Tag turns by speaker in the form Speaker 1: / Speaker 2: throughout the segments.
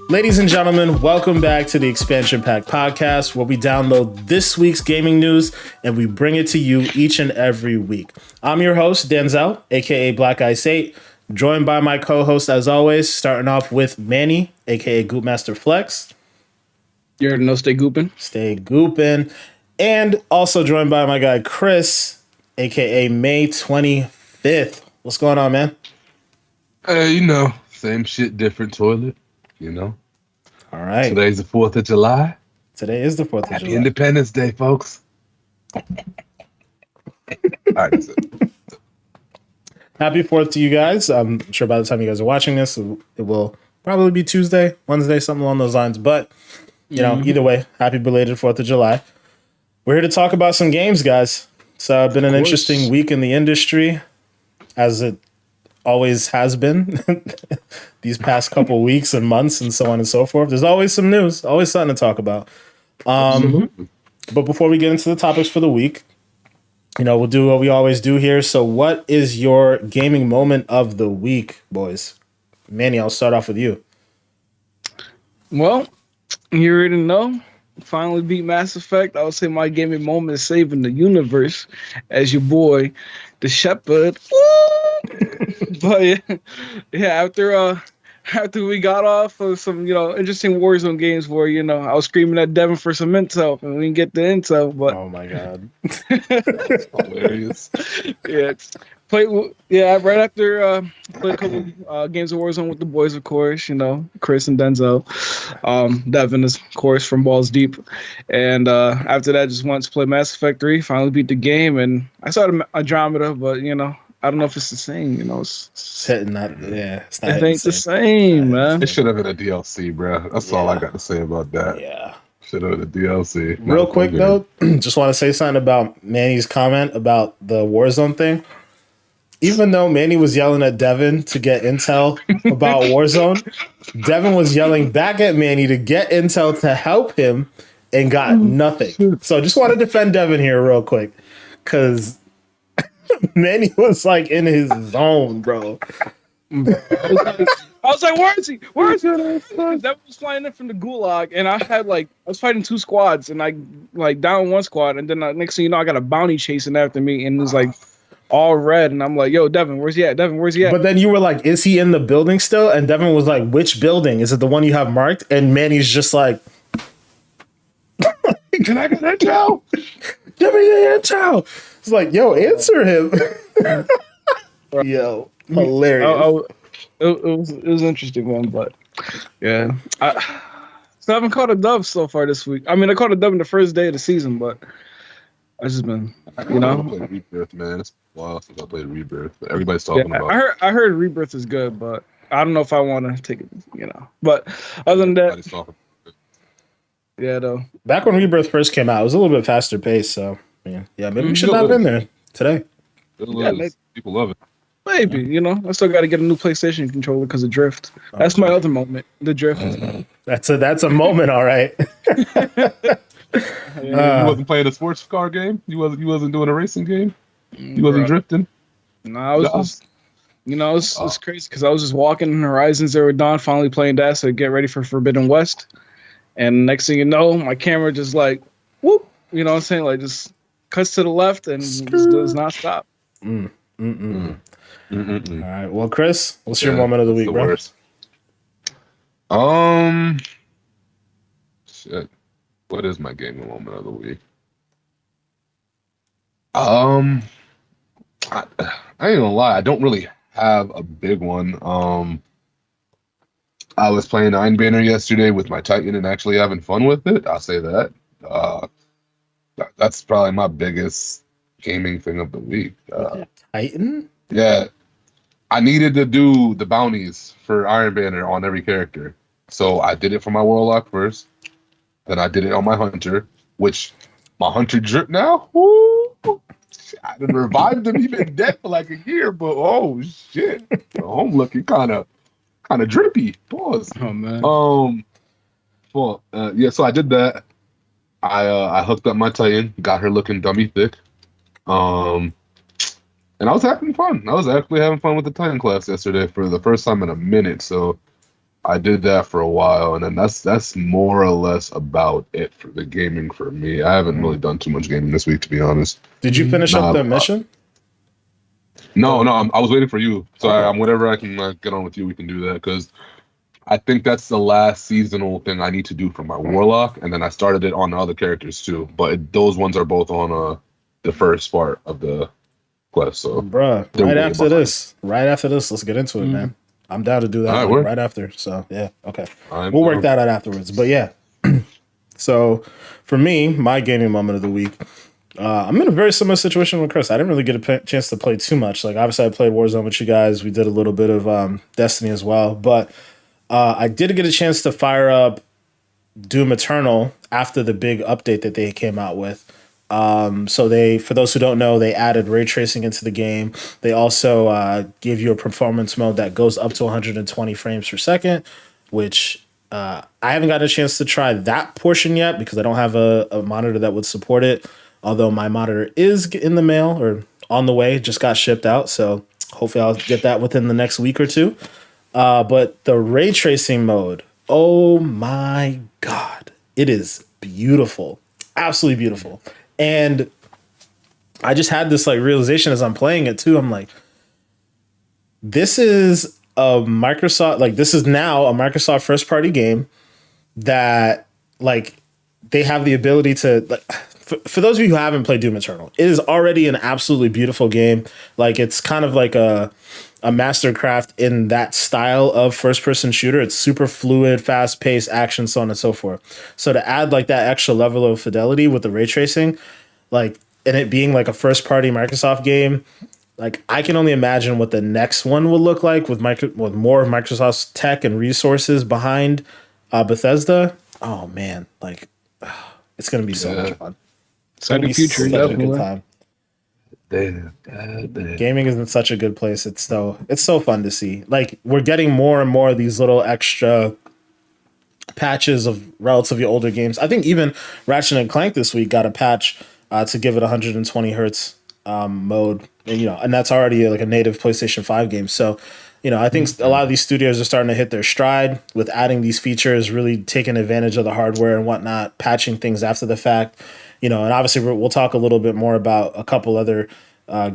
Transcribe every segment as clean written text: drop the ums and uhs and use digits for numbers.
Speaker 1: Ladies and gentlemen, welcome back to the Expansion Pack podcast, where we download this week's gaming news and we bring it to you each and every week. I'm your host, Denzel, aka Black Ice 8, joined by my co-host as always, starting off with Manny, aka Goopmaster Flex.
Speaker 2: You already know, stay gooping.
Speaker 1: Stay gooping. And also joined by my guy Chris, aka May 25th. What's going on, man?
Speaker 3: Same shit, different toilet.
Speaker 1: All right.
Speaker 3: Today's the 4th of July.
Speaker 1: Today is the 4th of
Speaker 3: Happy
Speaker 1: July.
Speaker 3: Independence Day, folks. All right, that's it.
Speaker 1: Happy 4th to you guys. I'm sure by the time you guys are watching this, it will probably be Tuesday, Wednesday, something along those lines. But, either way, happy belated 4th of July. We're here to talk about some games, guys. So, been an interesting week in the industry, as it always has been these past couple weeks and months and so on and so forth. There's always some news, always something to talk about. But before we get into the topics for the week, we'll do what we always do here. So what is your gaming moment of the week, boys? Manny, I'll start off with you.
Speaker 2: Well, you already know. Finally beat Mass Effect. I would say my gaming moment is saving the universe as your boy, the Shepherd. But yeah, after we got off of some, interesting Warzone games where, I was screaming at Devin for some intel and we didn't get the intel, but
Speaker 1: oh my God.
Speaker 3: That's hilarious.
Speaker 2: Right after played a couple games of Warzone with the boys, of course, Chris and Denzel. Devin is, of course, from Balls Deep. And after that, just wanted to play Mass Effect 3, finally beat the game, and I started Andromeda, but, I don't know if it's the same,
Speaker 1: It's hitting that, yeah.
Speaker 2: It's not ain't the same, man.
Speaker 3: It should have been a DLC, bro. That's all I got to say about that.
Speaker 1: Yeah.
Speaker 3: Should have been a DLC.
Speaker 1: Real quick, though, just want to say something about Manny's comment about the Warzone thing. Even though Manny was yelling at Devin to get intel about Warzone, Devin was yelling back at Manny to get intel to help him and got nothing. So just want to defend Devin here real quick, because Manny was like in his zone, bro.
Speaker 2: I was like, where is he? Where is he? Devin was flying in from the gulag, and I was fighting two squads, and I down one squad, and then next thing you know, I got a bounty chasing after me, and it was like all red, and I'm like, yo, Devin, where's he at? Devin, where's he at?
Speaker 1: But then you were like, is he in the building still? And Devin was like, which building? Is it the one you have marked? And Manny's just like,
Speaker 3: can I get that intel?
Speaker 1: Give me the intel. It's like, yo, answer him. Yo, hilarious.
Speaker 2: It was an interesting one, but yeah. So I haven't caught a dub so far this week. I mean, I caught a dub in the first day of the season, but I just been,
Speaker 3: I played Rebirth, man. It's a while since I played Rebirth. Everybody's talking about it.
Speaker 2: I heard Rebirth is good, but I don't know if I want to take it, But other than that, yeah, though.
Speaker 1: Back when Rebirth first came out, it was a little bit faster paced, so yeah, maybe we should dive in there today.
Speaker 3: People love it.
Speaker 2: Maybe, I still got to get a new PlayStation controller because of Drift. That's my other moment, the Drift.
Speaker 1: That's a moment, all right.
Speaker 3: You wasn't playing a sports car game? You wasn't doing a racing game? You wasn't drifting?
Speaker 2: No, I was just, it's crazy because I was just walking in Horizon Zero Dawn, finally playing that to get ready for Forbidden West. And next thing you know, my camera just like, whoop, you know what I'm saying? Like just cuts to the left and just does not stop.
Speaker 1: All right. Well, Chris, what's your moment of the week, bro?
Speaker 3: Worst. Shit. What is my gaming moment of the week? I ain't gonna lie, I don't really have a big one. I was playing Iron Banner yesterday with my Titan and actually having fun with it. I'll say that. That's probably my biggest gaming thing of the week.
Speaker 1: Titan?
Speaker 3: Yeah. I needed to do the bounties for Iron Banner on every character. So I did it for my Warlock first. Then I did it on my Hunter, which my Hunter drip now. Woo! I done revived him. He been dead for like a year, but oh shit. I'm looking kind of drippy. Pause.
Speaker 2: Oh man.
Speaker 3: So I did that. I hooked up my Titan, got her looking dummy thick. And I was having fun. I was actually having fun with the Titan class yesterday for the first time in a minute. So I did that for a while, and then that's more or less about it for the gaming for me. I haven't really done too much gaming this week, to be honest.
Speaker 1: Did you finish up the mission?
Speaker 3: No, I was waiting for you. So
Speaker 1: Oh.
Speaker 3: whenever I can get on with you, we can do that, because I think that's the last seasonal thing I need to do for my Warlock, and then I started it on the other characters too. But those ones are both on the first part of the quest. So,
Speaker 1: bruh, right after this, let's get into it, man. I'm down to do that right after. So yeah, okay, we'll work that out afterwards. But yeah, so for me, my gaming moment of the week. I'm in a very similar situation with Chris. I didn't really get a chance to play too much. Like, obviously, I played Warzone with you guys. We did a little bit of Destiny as well. But I did get a chance to fire up Doom Eternal after the big update that they came out with. So for those who don't know, they added ray tracing into the game. They also give you a performance mode that goes up to 120 frames per second, which I haven't got a chance to try that portion yet because I don't have a monitor that would support it. Although my monitor is in the mail or on the way, just got shipped out. So hopefully I'll get that within the next week or two. But the ray tracing mode, oh my God, it is beautiful. Absolutely beautiful. And I just had this like realization as I'm playing it too. I'm like, this is a Microsoft, like this is now a Microsoft first party game that like they have the ability to like, for those of you who haven't played Doom Eternal, it is already an absolutely beautiful game. Like it's kind of like a mastercraft in that style of first person shooter. It's super fluid, fast paced action, so on and so forth. So to add like that extra level of fidelity with the ray tracing, like, and it being like a first party Microsoft game, like I can only imagine what the next one will look like with more of Microsoft's tech and resources behind Bethesda. Oh man, like it's gonna be so much fun. It's gonna be such a good time. Gaming is in such a good place. It's so fun to see. Like we're getting more and more of these little extra patches of relatively older games. I think even Ratchet and Clank this week got a patch to give it 120 hertz mode, and that's already like a native PlayStation 5 game. So, I think a lot of these studios are starting to hit their stride with adding these features, really taking advantage of the hardware and whatnot, patching things after the fact. And obviously we'll talk a little bit more about a couple other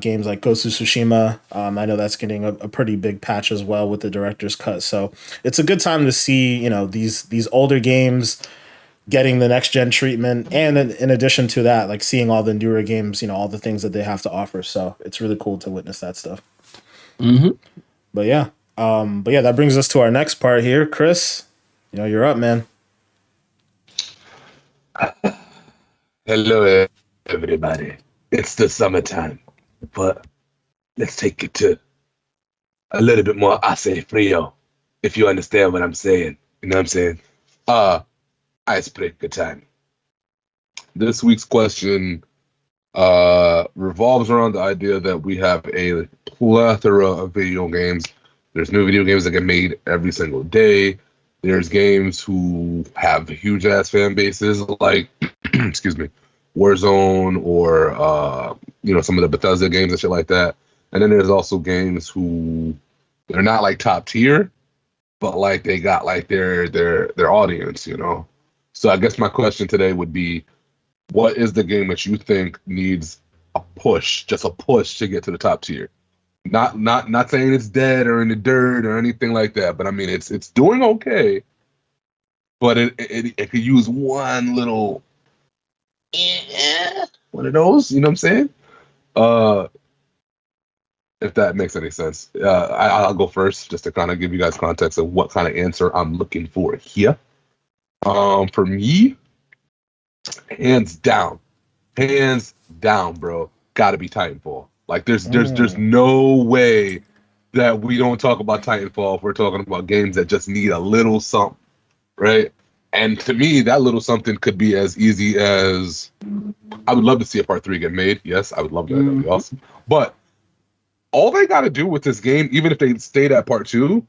Speaker 1: games like Ghost of Tsushima. I know that's getting a pretty big patch as well with the director's cut. So it's a good time to see, these older games getting the next gen treatment. And then in addition to that, like seeing all the newer games, all the things that they have to offer. So it's really cool to witness that stuff.
Speaker 2: Mm-hmm.
Speaker 1: But yeah, that brings us to our next part here. Chris, you're up, man.
Speaker 4: Hello, everybody. It's the summertime, but let's take it to a little bit more ace frio, if you understand what I'm saying. You know what I'm saying? Icebreaker time.
Speaker 3: This week's question revolves around the idea that we have a plethora of video games. There's new video games that get made every single day. There's games who have huge ass fan bases, like excuse me, Warzone or some of the Bethesda games and shit like that. And then there's also games who they're not like top tier, but like they got like their audience, So I guess my question today would be, what is the game that you think needs a push, just a push to get to the top tier? Not saying it's dead or in the dirt or anything like that, but I mean it's doing okay, but it could use one little one of those, you know what I'm saying? If that makes any sense. I'll go first just to kind of give you guys context of what kind of answer I'm looking for here. For me, hands down, bro, gotta be Titanfall. Like there's no way that we don't talk about Titanfall if we're talking about games that just need a little something, right? And to me, that little something could be as easy as, I would love to see a part 3 get made. Yes, I would love that. That'd be awesome. But all they got to do with this game, even if they stayed at part 2,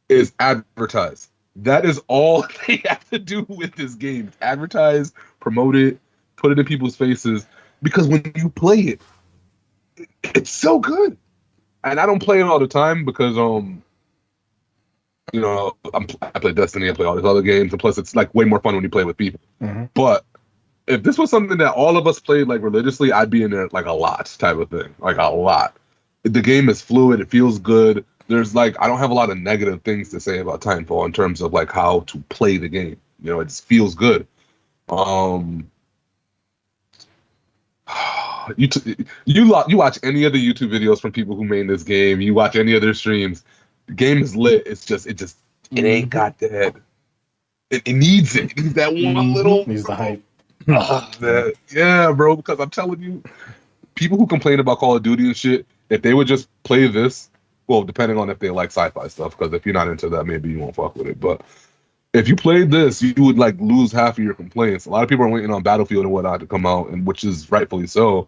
Speaker 3: is advertise. That is all they have to do with this game. Advertise promote it, put it in people's faces, because when you play it, it's so good. And I don't play it all the time because I play Destiny, I play all these other games, and plus it's like way more fun when you play with people.
Speaker 1: Mm-hmm.
Speaker 3: But if this was something that all of us played like religiously, I'd be in there like a lot type of thing, like a lot. The game is fluid, it feels good. There's like I don't have a lot of negative things to say about Titanfall in terms of like how to play the game. You know, it just feels good. You watch any of the YouTube videos from people who made this game. You watch any of their streams. The game is lit. It ain't got that. It needs it. It needs that one little.
Speaker 1: Needs the hype.
Speaker 3: Yeah, bro. Because I'm telling you, people who complain about Call of Duty and shit, if they would just play this, well, depending on if they like sci-fi stuff. Because if you're not into that, maybe you won't fuck with it. But if you played this, you would like lose half of your complaints. A lot of people are waiting on Battlefield and whatnot to come out, and which is rightfully so.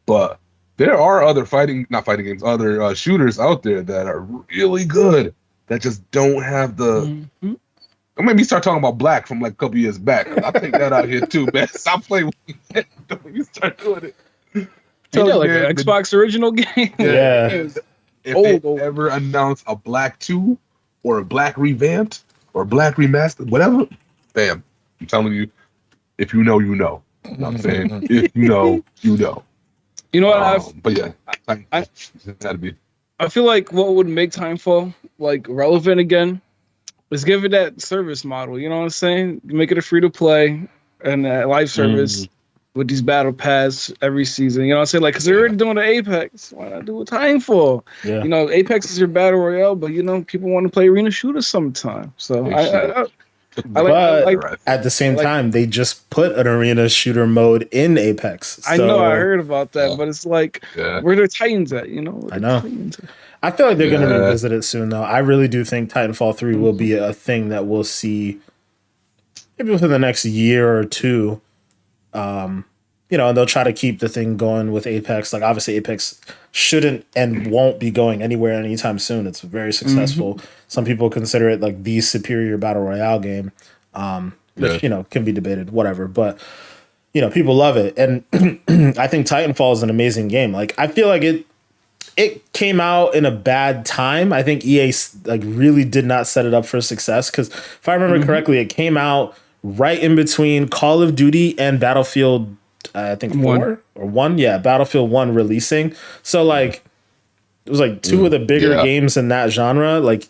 Speaker 3: But there are other other shooters out there that are really good that just don't have the.
Speaker 2: Mm-hmm.
Speaker 3: Don't make me start talking about Black from like a couple years back. I'll take that out here too, man. Stop playing with me. Don't make me start doing it.
Speaker 2: Like an Xbox original game.
Speaker 1: Yeah.
Speaker 3: If they ever announce a Black 2 or a Black revamped or Black remastered, whatever, bam. I'm telling you, if you know, you know. You know what I'm saying? If you know, you know.
Speaker 2: You know what?
Speaker 3: But yeah, it had to be.
Speaker 2: I feel like what would make Titanfall like relevant again is give it that service model. You know what I'm saying? Make it a free to play and a live service with these battle pass every season. You know what I'm saying? Like, because they're already doing the Apex. Why not do a Titanfall?
Speaker 1: Yeah.
Speaker 2: You know, Apex is your battle royale, but you know, people want to play arena shooters sometime. So
Speaker 1: but at the same time, they just put an arena shooter mode in Apex. So,
Speaker 2: I know, I heard about that, but it's like, where their Titans at? You know?
Speaker 1: I know. I feel like they're going to revisit it soon, though. I really do think Titanfall 3 will be a thing that we'll see maybe within the next year or two. You know, and they'll try to keep the thing going with Apex. Like, obviously, Apex shouldn't and won't be going anywhere anytime soon. It's very successful. Some people consider it like the superior battle royale game, which, you know, can be debated, whatever. But, you know, people love it. And I think Titanfall is an amazing game. Like, I feel like it came out in a bad time. I think EA like really did not set it up for success because if I remember correctly, it came out right in between Call of Duty and Battlefield. I think 4 or 1. Yeah, Battlefield 1 releasing. So like it was like two of the bigger games in that genre. Like,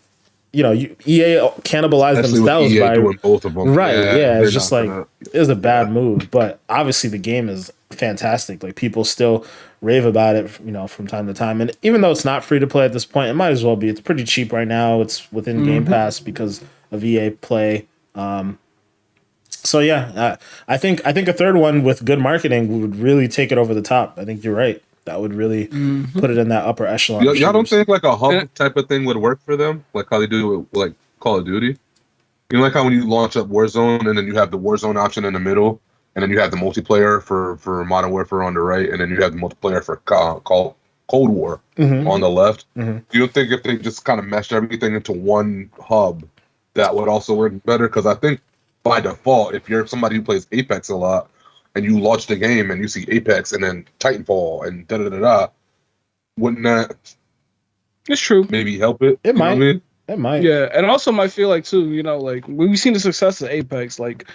Speaker 1: you know, EA cannibalized themselves by
Speaker 3: doing both of them.
Speaker 1: Right. Yeah, it's just like it was a bad move, but obviously the game is fantastic. Like people still rave about it, you know, from time to time. And even though it's not free to play at this point, it might as well be. It's pretty cheap right now. It's within Game Pass because of EA Play. So yeah, I think a third one with good marketing would really take it over the top. I think you're right. That would really put it in that upper echelon.
Speaker 3: Y'all don't think like a hub type of thing would work for them, like how they do with like Call of Duty? You know, like how when you launch up Warzone and then you have the Warzone option in the middle, and then you have the multiplayer for Modern Warfare on the right, and then you have the multiplayer for Cold War on the left. Do you think if they just kind of meshed everything into one hub, that would also work better? Because I think by default, if you're somebody who plays Apex a lot and you launch the game and you see Apex and then Titanfall and da-da-da-da, wouldn't that
Speaker 2: it's true
Speaker 3: maybe help it?
Speaker 1: It might.
Speaker 3: Know what I mean?
Speaker 1: It might.
Speaker 2: Yeah, and also might feel like too, you know, like we've seen the success of Apex, like,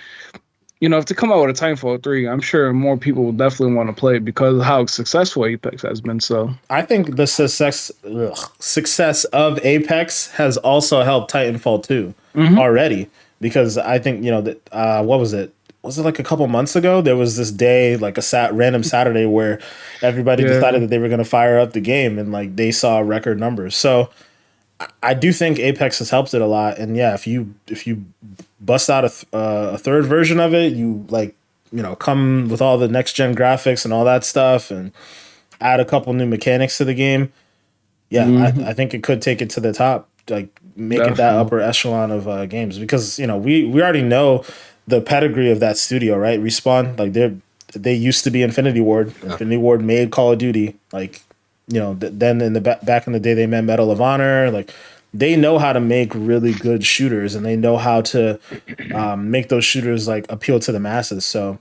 Speaker 2: you know, if they come out with a Titanfall 3, I'm sure more people will definitely want to play it because of how successful Apex has been. So
Speaker 1: I think the success of Apex has also helped Titanfall 2 already. Because I think, you know, that what was it? Was it like a couple months ago? There was this day, like a random Saturday, where everybody decided that they were going to fire up the game, and like they saw record numbers. So I do think Apex has helped it a lot. And yeah, if you bust out a third version of it, you like, you know, come with all the next gen graphics and all that stuff, and add a couple new mechanics to the game. Yeah, I think it could take it to the top. Like make it that upper echelon of games, because you know we already know the pedigree of that studio, right? Respawn, like they used to be Infinity Ward. Infinity Ward made Call of Duty. Like, you know, then in the back in the day they made Medal of Honor. Like they know how to make really good shooters, and they know how to make those shooters like appeal to the masses. So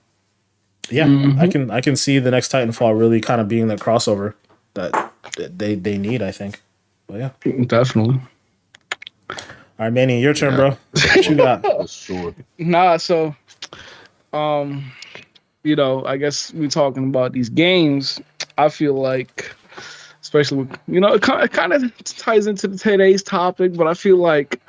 Speaker 1: Yeah, I can see the next Titanfall really kind of being the crossover that they need, I think. But yeah.
Speaker 2: Definitely.
Speaker 1: All right, Manny, your turn, bro. What you got?
Speaker 3: For sure.
Speaker 2: Nah, so I guess we talking about these games. I feel like, especially with, it kind of ties into today's topic, but I feel like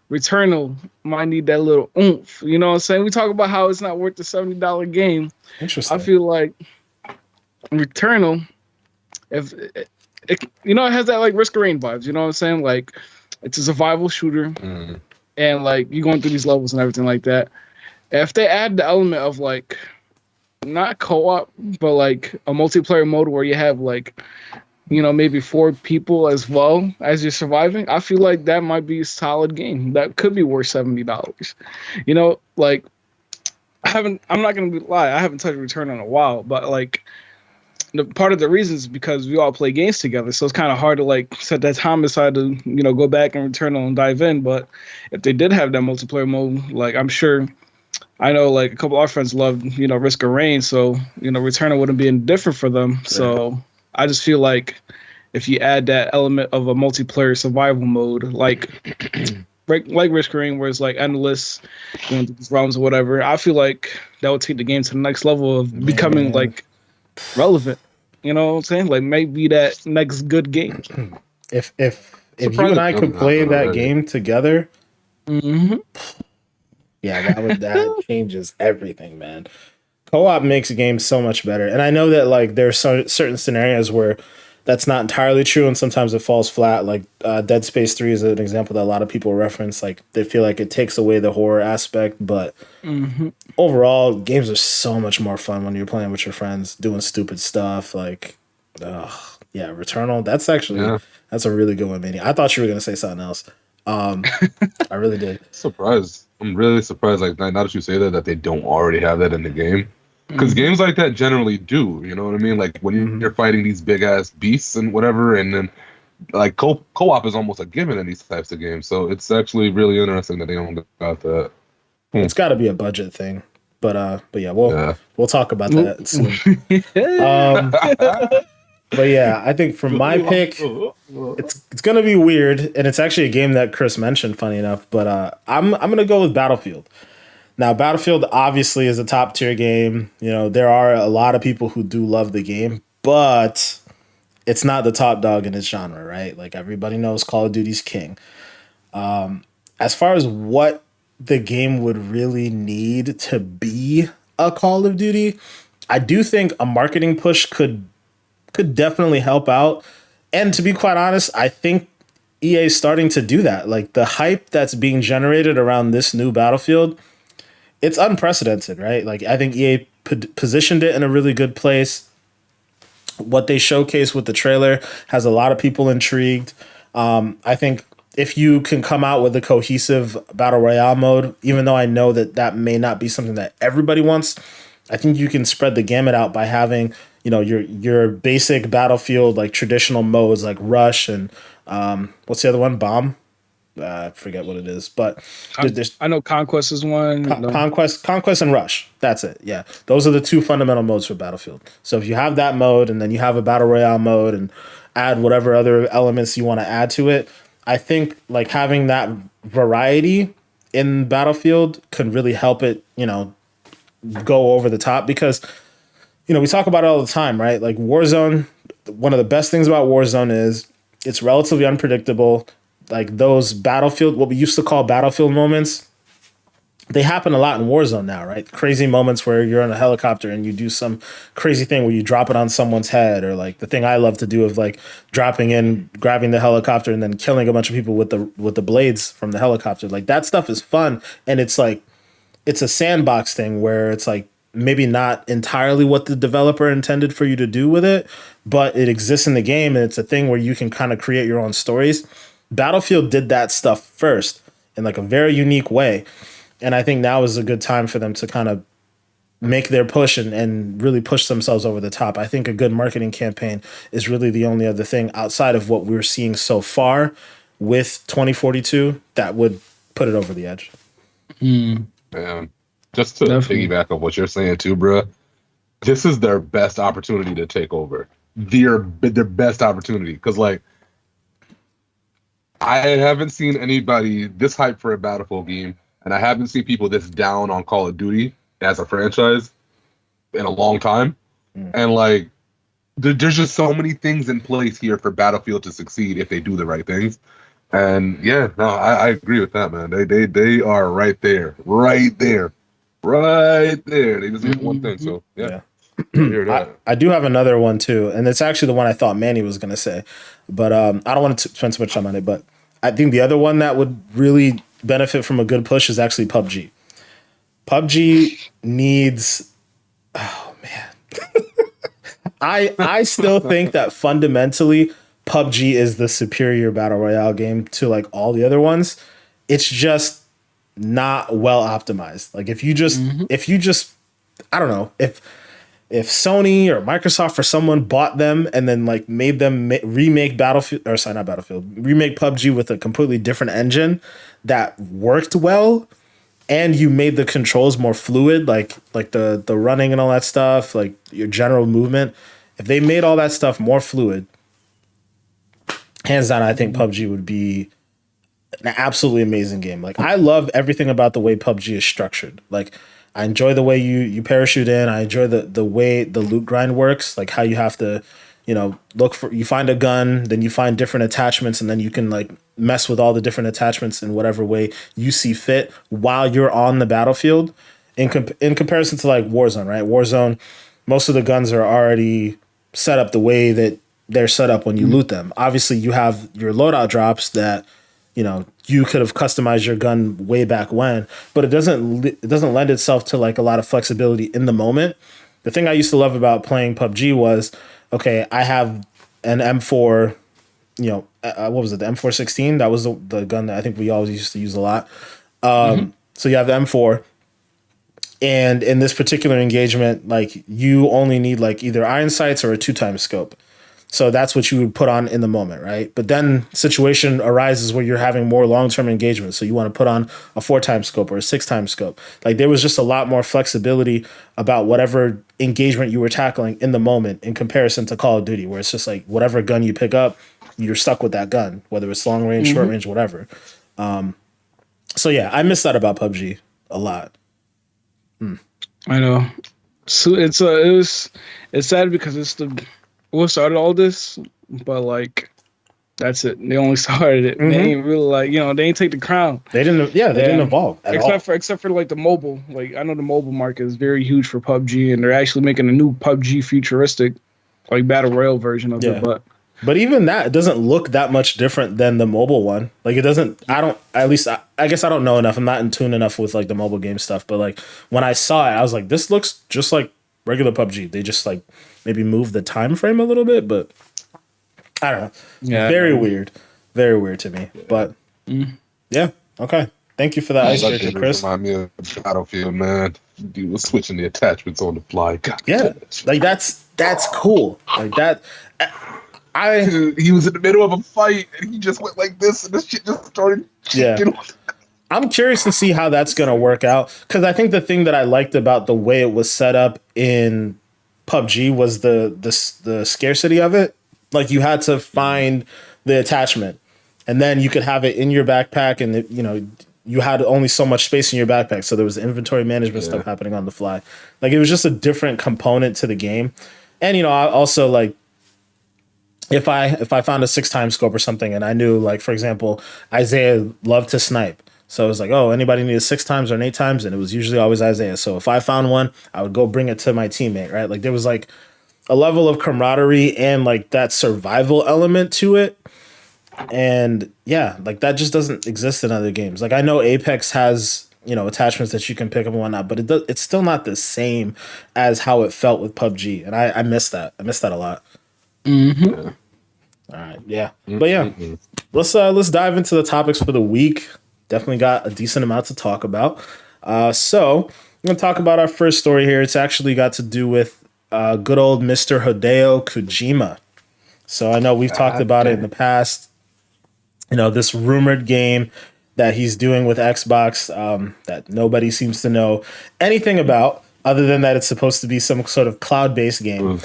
Speaker 2: Returnal might need that little oomph. You know what I'm saying? We talk about how it's not worth the $70 game.
Speaker 1: Interesting.
Speaker 2: I feel like Returnal, if it has that like Risk of Rain vibes. You know what I'm saying? Like, it's a survival shooter, and like you're going through these levels and everything like that. If they add the element of like not co-op, but like a multiplayer mode where you have like, maybe 4 people as well as you're surviving, I feel like that might be a solid game. That could be worth $70. Like I'm not gonna lie, I haven't touched Return in a while, but like part of the reason is because we all play games together, so it's kind of hard to like set that time aside to go back and return and dive in. But if they did have that multiplayer mode, like I know like a couple of our friends loved Risk of Rain, so Returnal wouldn't be any different for them. Right. So I just feel like if you add that element of a multiplayer survival mode, like Risk of Rain, where it's like endless, going through these realms or whatever, I feel like that would take the game to the next level of becoming like relevant. You know what I'm saying? Like maybe that next good game.
Speaker 1: If you and I could play that game together, yeah, that changes everything, man. Co-op makes games so much better, and I know that like there's certain scenarios where that's not entirely true, and sometimes it falls flat. Like Dead Space 3 is an example that a lot of people reference. Like they feel like it takes away the horror aspect, but overall, games are so much more fun when you're playing with your friends, doing stupid stuff. Like, Returnal. That's a really good one, Manny. I thought you were gonna say something else. I really did.
Speaker 3: Surprised. I'm really surprised. Like now that you say that they don't already have that in the game. Because games like that generally do, you know what I mean? Like when you're fighting these big ass beasts and whatever, and then like co-op is almost a given in these types of games. So it's actually really interesting that they don't got that.
Speaker 1: It's got to be a budget thing, but yeah, we'll talk about that soon. But yeah, I think for my pick, it's gonna be weird, and it's actually a game that Chris mentioned, funny enough. But I'm gonna go with Battlefield. Now, Battlefield obviously is a top tier game. There are a lot of people who do love the game, but it's not the top dog in its genre, right? Like everybody knows Call of Duty's king. As far as what the game would really need to be a Call of Duty, I do think a marketing push could definitely help out. And to be quite honest, I think EA is starting to do that. Like the hype that's being generated around this new Battlefield, it's unprecedented, right? Like I think EA positioned it in a really good place. What they showcased with the trailer has a lot of people intrigued. I think if you can come out with a cohesive battle royale mode, even though I know that may not be something that everybody wants, I think you can spread the gamut out by having your basic Battlefield like traditional modes like Rush and what's the other one? Bomb. I forget what it is, but
Speaker 2: I know Conquest is one.
Speaker 1: Conquest and Rush. That's it. Yeah, those are the 2 fundamental modes for Battlefield. So if you have that mode and then you have a battle royale mode and add whatever other elements you want to add to it, I think like having that variety in Battlefield could really help it, go over the top because we talk about it all the time, right? Like Warzone, one of the best things about Warzone is it's relatively unpredictable. Like those Battlefield, what we used to call Battlefield moments, they happen a lot in Warzone now, right? Crazy moments where you're in a helicopter and you do some crazy thing where you drop it on someone's head, or like the thing I love to do of like dropping in, grabbing the helicopter and then killing a bunch of people with the blades from the helicopter. Like that stuff is fun, and it's like it's a sandbox thing where it's like maybe not entirely what the developer intended for you to do with it, but it exists in the game, and it's a thing where you can kind of create your own stories. Battlefield did that stuff first in like a very unique way. And I think now is a good time for them to kind of make their push and really push themselves over the top. I think a good marketing campaign is really the only other thing outside of what we're seeing so far with 2042 that would put it over the edge.
Speaker 3: Man, just to piggyback on what you're saying too, bro. this is their best opportunity to take over. Their best opportunity, because like I haven't seen anybody this hyped for a Battlefield game, and I haven't seen people this down on Call of Duty as a franchise in a long time. And like, there's just so many things in place here for Battlefield to succeed if they do the right things. And yeah, no, I agree with that, man. They are right there. They just need one thing. So yeah.
Speaker 1: I do have another one too, and it's actually the one I thought Manny was gonna say, but I don't want to spend too much time on it. But I think the other one that would really benefit from a good push is actually PUBG. PUBG needs. Oh man, I still think that fundamentally PUBG is the superior battle royale game to like all the other ones. It's just not well optimized. Like if you just I don't know if Sony or Microsoft or someone bought them and then like made them remake remake PUBG with a completely different engine that worked well, and you made the controls more fluid, like the running and all that stuff, like your general movement. If they made all that stuff more fluid, hands down, I think PUBG would be an absolutely amazing game. Like I love everything about the way PUBG is structured. Like I enjoy the way you parachute in. I enjoy the way the loot grind works, like how you have to, you find a gun, then you find different attachments, and then you can like mess with all the different attachments in whatever way you see fit while you're on the battlefield. In comparison to like Warzone, right? Warzone, most of the guns are already set up the way that they're set up when you loot them. Obviously, you have your loadout drops that you could have customized your gun way back when, but it doesn't lend itself to like a lot of flexibility in the moment. The thing I used to love about playing PUBG was, okay, I have an M4, what was it, the M416? That was the gun that I think we always used to use a lot. So you have the M4, and in this particular engagement, like you only need like either iron sights or a 2x scope. So that's what you would put on in the moment, right? But then situation arises where you're having more long-term engagement. So you want to put on a 4x scope or a 6x scope. Like there was just a lot more flexibility about whatever engagement you were tackling in the moment in comparison to Call of Duty, where it's just like whatever gun you pick up, you're stuck with that gun, whether it's long range, short range, whatever. So yeah, I miss that about PUBG a lot.
Speaker 2: I know. So it's sad because it's what started all this, but like that's it. They only started it. They ain't really like they ain't take the crown.
Speaker 1: They didn't. Yeah, they didn't evolve
Speaker 2: except for like the mobile. Like I know the mobile market is very huge for PUBG, and they're actually making a new PUBG futuristic, like battle royale version of it.
Speaker 1: But even that, it doesn't look that much different than the mobile one. Like it doesn't. I guess I don't know enough. I'm not in tune enough with like the mobile game stuff. But like when I saw it, I was like, this looks just like regular PUBG. They just like maybe move the time frame a little bit, but I don't know. Yeah, very weird to me. Yeah. But yeah, okay. Thank you for that icebreaker, Chris.
Speaker 3: Remind me of Battlefield, man. Dude was switching the attachments on the fly. God,
Speaker 1: yeah, like that's cool. Like that.
Speaker 3: He was in the middle of a fight and he just went like this, and this shit just started.
Speaker 1: Yeah. I'm curious to see how that's going to work out, because I think the thing that I liked about the way it was set up in PUBG was the scarcity of it. Like you had to find the attachment, and then you could have it in your backpack, and you had only so much space in your backpack, so there was inventory management stuff happening on the fly. Like it was just a different component to the game. And I also like if I found a 6x scope or something, and I knew, like, for example, Isaiah loved to snipe. So it was like, oh, anybody need a 6x or an 8x? And it was usually always Isaiah. So if I found one, I would go bring it to my teammate, right? Like there was like a level of camaraderie and like that survival element to it. And yeah, like that just doesn't exist in other games. Like I know Apex has, attachments that you can pick up and whatnot, but it's still not the same as how it felt with PUBG. And I miss that. I miss that a lot.
Speaker 2: Mm-hmm.
Speaker 1: All right. Yeah. But yeah, let's dive into the topics for the week. Definitely got a decent amount to talk about. So I'm going to talk about our first story here. It's actually got to do with good old Mr. Hideo Kojima. So I know we've talked about it in the past. This rumored game that he's doing with Xbox that nobody seems to know anything about. other than that it's supposed to be some sort of cloud-based game.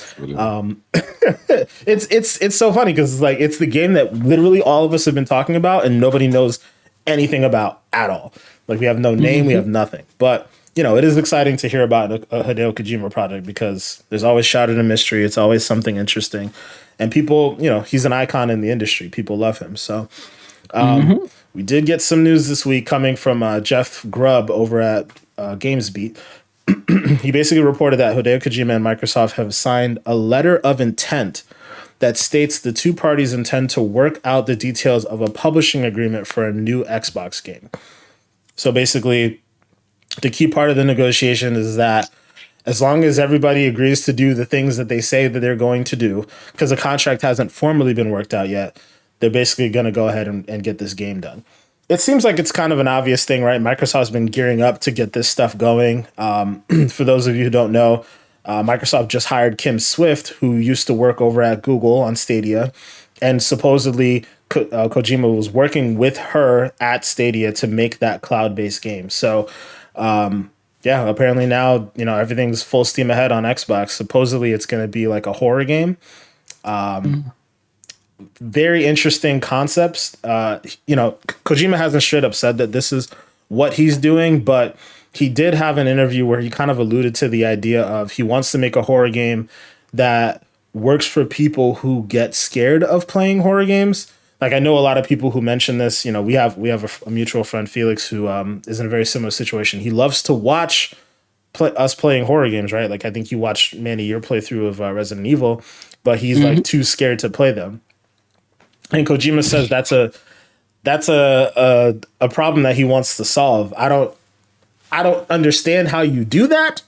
Speaker 1: It's so funny because like it's the game that literally all of us have been talking about and nobody knows anything about at all. Like we have no name, we have nothing. But you know, it is exciting to hear about a Hideo Kojima project because there's always shrouded in mystery. It's always something interesting, and people, you know, he's an icon in the industry. People love him. So we did get some news this week coming from Jeff Grubb over at GamesBeat. He basically reported that Hideo Kojima and Microsoft have signed a letter of intent that states the two parties intend to work out the details of a publishing agreement for a new Xbox game. So basically, the key part of the negotiation is that as long as everybody agrees to do the things that they say that they're going to do, because the contract hasn't formally been worked out yet, they're basically going to go ahead and get this game done. It seems like it's kind of an obvious thing, right? Microsoft's been gearing up to get this stuff going. For those of you who don't know, Microsoft just hired Kim Swift, who used to work over at Google on Stadia. And supposedly Kojima was working with her at Stadia to make that cloud-based game. So, yeah, apparently now, you know, everything's full steam ahead on Xbox. Supposedly it's going to be like a horror game. Very interesting concepts. You know, Kojima hasn't straight up said that this is what he's doing, but he did have an interview where he kind of alluded to the idea of he wants to make a horror game that works for people who get scared of playing horror games. Like I know a lot of people who mention this. You know, we have a mutual friend, Felix, who is in a very similar situation. He loves to watch us playing horror games, right? Like I think you watched Manny your playthrough of Resident Evil, but he's like too scared to play them. And Kojima says that's a problem that he wants to solve. I don't understand how you do that.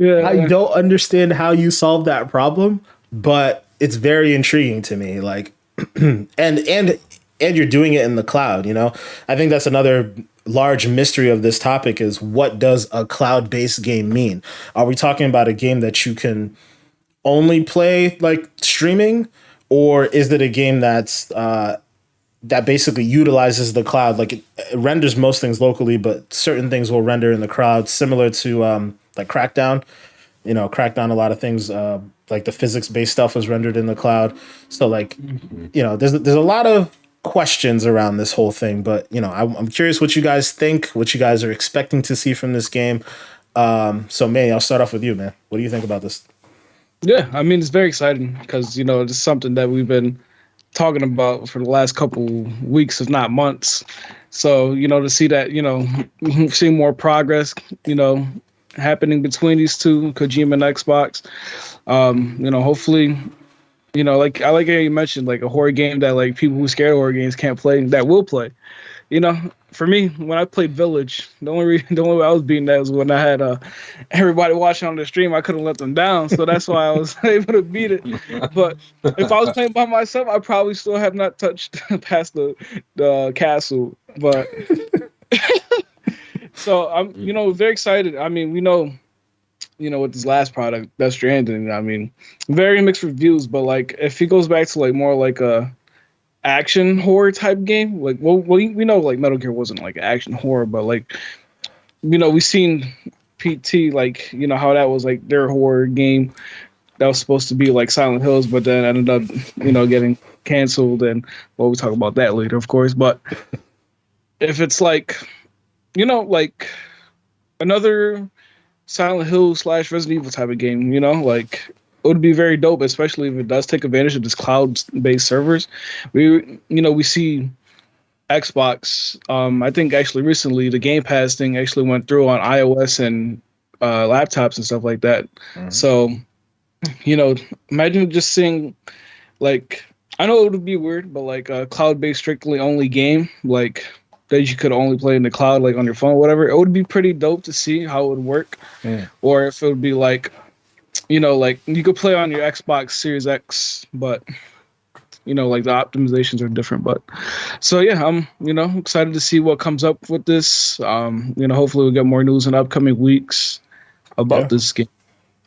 Speaker 1: I don't understand how you solve that problem, but it's very intriguing to me. Like, and you're doing it in the cloud. You know, I think that's another large mystery of this topic is what does a cloud-based game mean? Are we talking about a game that you can only play like streaming, or is it a game that's that basically utilizes the cloud? Like it renders most things locally, but certain things will render in the cloud, similar to like Crackdown. You know, Crackdown, a lot of things like the physics-based stuff was rendered in the cloud. So like, you know, there's a lot of questions around this whole thing, but you know, I'm curious what you guys think, what you guys are expecting to see from this game. So Manny, I'll start off with you, man. What do you think about this?
Speaker 2: Yeah, I mean, it's very exciting because, you know, it's something that we've been talking about for the last couple weeks, if not months. So, you know, to see that, you know, seeing more progress, you know, happening between these two, Kojima and Xbox, you know, hopefully, you know, like I like how you mentioned, like a horror game that like people who are scared of horror games can't play, that will play. You know, for me, when I played Village, the only way I was beating that was when I had everybody watching on the stream. I couldn't let them down, so that's why I was able to beat it. But if I was playing by myself, I probably still have not touched past the castle. But so I'm, you know, very excited. I mean, we know, you know, with this last product, Death Stranding, I mean, very mixed reviews. But like, if he goes back to like more like a action horror type game, like we know like Metal Gear wasn't like action horror, but like, you know, we seen PT, like, you know, how that was like their horror game that was supposed to be like Silent Hills, but then ended up, you know, getting canceled, and well, we'll talk about that later, of course. But if it's like, you know, like another Silent Hill / Resident Evil type of game, you know, like it would be very dope, especially if it does take advantage of this cloud-based servers. We see Xbox. I think actually recently the Game Pass thing actually went through on iOS and laptops and stuff like that. Mm-hmm. So, you know, imagine just seeing, like, I know it would be weird, but like a cloud-based strictly only game, like that you could only play in the cloud, like on your phone, or whatever. It would be pretty dope to see how it would work, or if it would be like, you know, like you could play on your Xbox Series X, but you know, like the optimizations are different. But so yeah, I'm, you know, excited to see what comes up with this. You know, hopefully we'll get more news in upcoming weeks about this game.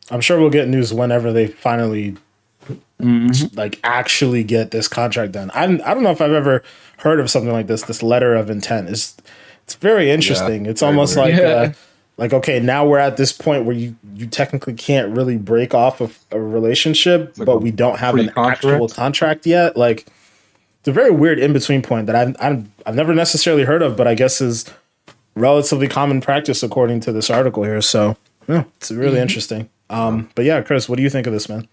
Speaker 2: I'm
Speaker 1: sure we'll get news whenever they finally like actually get this contract done. I don't know if I've ever heard of something like this letter of intent. It's very interesting. It's almost like like, okay, now we're at this point where you technically can't really break off a relationship,
Speaker 3: like
Speaker 1: but we don't have an actual contract yet. Like, it's a very weird in between point that I've never necessarily heard of, but I guess is relatively common practice according to this article here. So yeah, it's really interesting. But yeah, Chris, what do you think of this, man?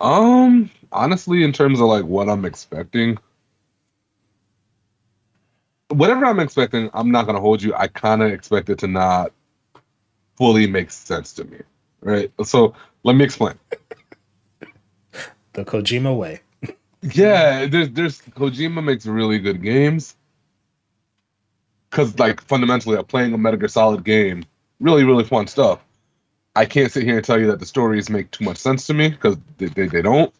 Speaker 3: Honestly, in terms of like what I'm expecting, whatever I'm expecting, I'm not gonna hold you. I kind of expect it to not fully make sense to me, right? So let me explain.
Speaker 1: The Kojima way.
Speaker 3: Yeah, there's Kojima makes really good games because like fundamentally, playing a Metal Gear Solid game, really really fun stuff. I can't sit here and tell you that the stories make too much sense to me because they don't.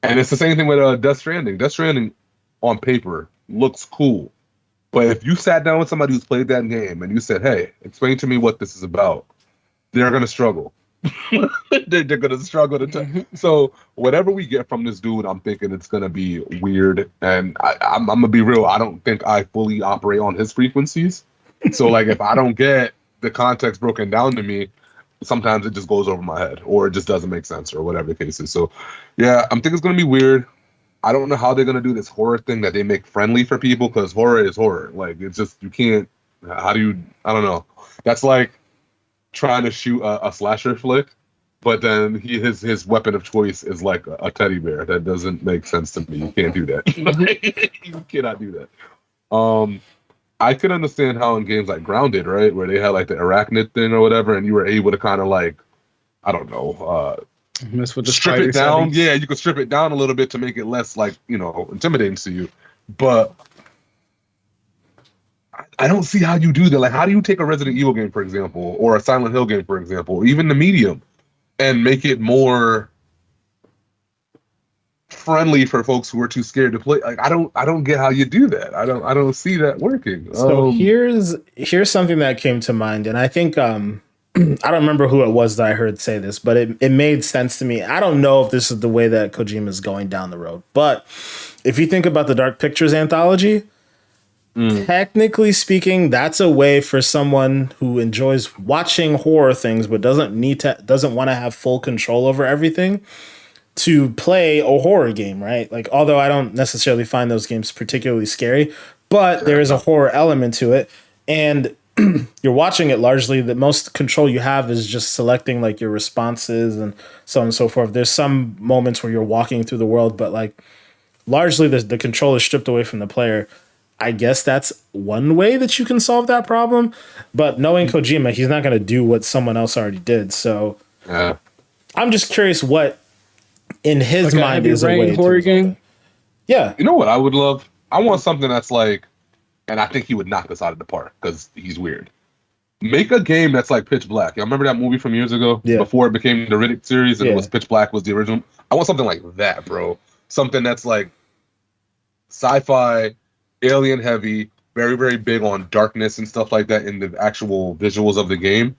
Speaker 3: And it's the same thing with Death Stranding. Death Stranding on paper looks cool. But if you sat down with somebody who's played that game and you said, hey, explain to me what this is about, they're going to struggle. they're going to struggle to So whatever we get from this dude, I'm thinking it's going to be weird. And I'm going to be real. I don't think I fully operate on his frequencies. So like if I don't get the context broken down to me, sometimes it just goes over my head or it just doesn't make sense or whatever the case is. So yeah, I'm thinking it's going to be weird. I don't know how they're going to do this horror thing that they make friendly for people because horror is horror. Like, it's just, you can't, how do you, I don't know. That's like trying to shoot a slasher flick, but then his weapon of choice is like a teddy bear. That doesn't make sense to me. You can't do that. You cannot do that. I could understand how in games like Grounded, right, where they had like the arachnid thing or whatever, and you were able to kind of like, I don't know,
Speaker 2: mess with the
Speaker 3: strip it down.
Speaker 2: settings.
Speaker 3: Yeah, you could strip it down a little bit to make it less like, intimidating to you. But I don't see how you do that. Like, how do you take a Resident Evil game, for example, or a Silent Hill game, for example, or even the Medium, and make it more friendly for folks who are too scared to play? Like, I don't get how you do that. I don't see that working.
Speaker 1: So here's something that came to mind, and I think I don't remember who it was that I heard say this, but it made sense to me. I don't know if this is the way that Kojima is going down the road, but if you think about the Dark Pictures anthology, technically speaking, that's a way for someone who enjoys watching horror things but doesn't want to have full control over everything to play a horror game, right? Like, although I don't necessarily find those games particularly scary, but there is a horror element to it, and you're watching it largely. The most control you have is just selecting like your responses and so on and so forth. There's some moments where you're walking through the world, but like largely the control is stripped away from the player. I guess that's one way that you can solve that problem. But knowing Kojima, he's not going to do what someone else already did. So I'm just curious what in his mind is a way
Speaker 2: horror game.
Speaker 1: Yeah.
Speaker 3: You know what I would love? I want something that's like, and I think he would knock this out of the park because he's weird. Make a game that's like Pitch Black. Y'all remember that movie from years ago? Yeah. Before it became the Riddick series and it was Pitch Black was the original? I want something like that, bro. Something that's like sci-fi, alien heavy, very, very big on darkness and stuff like that in the actual visuals of the game.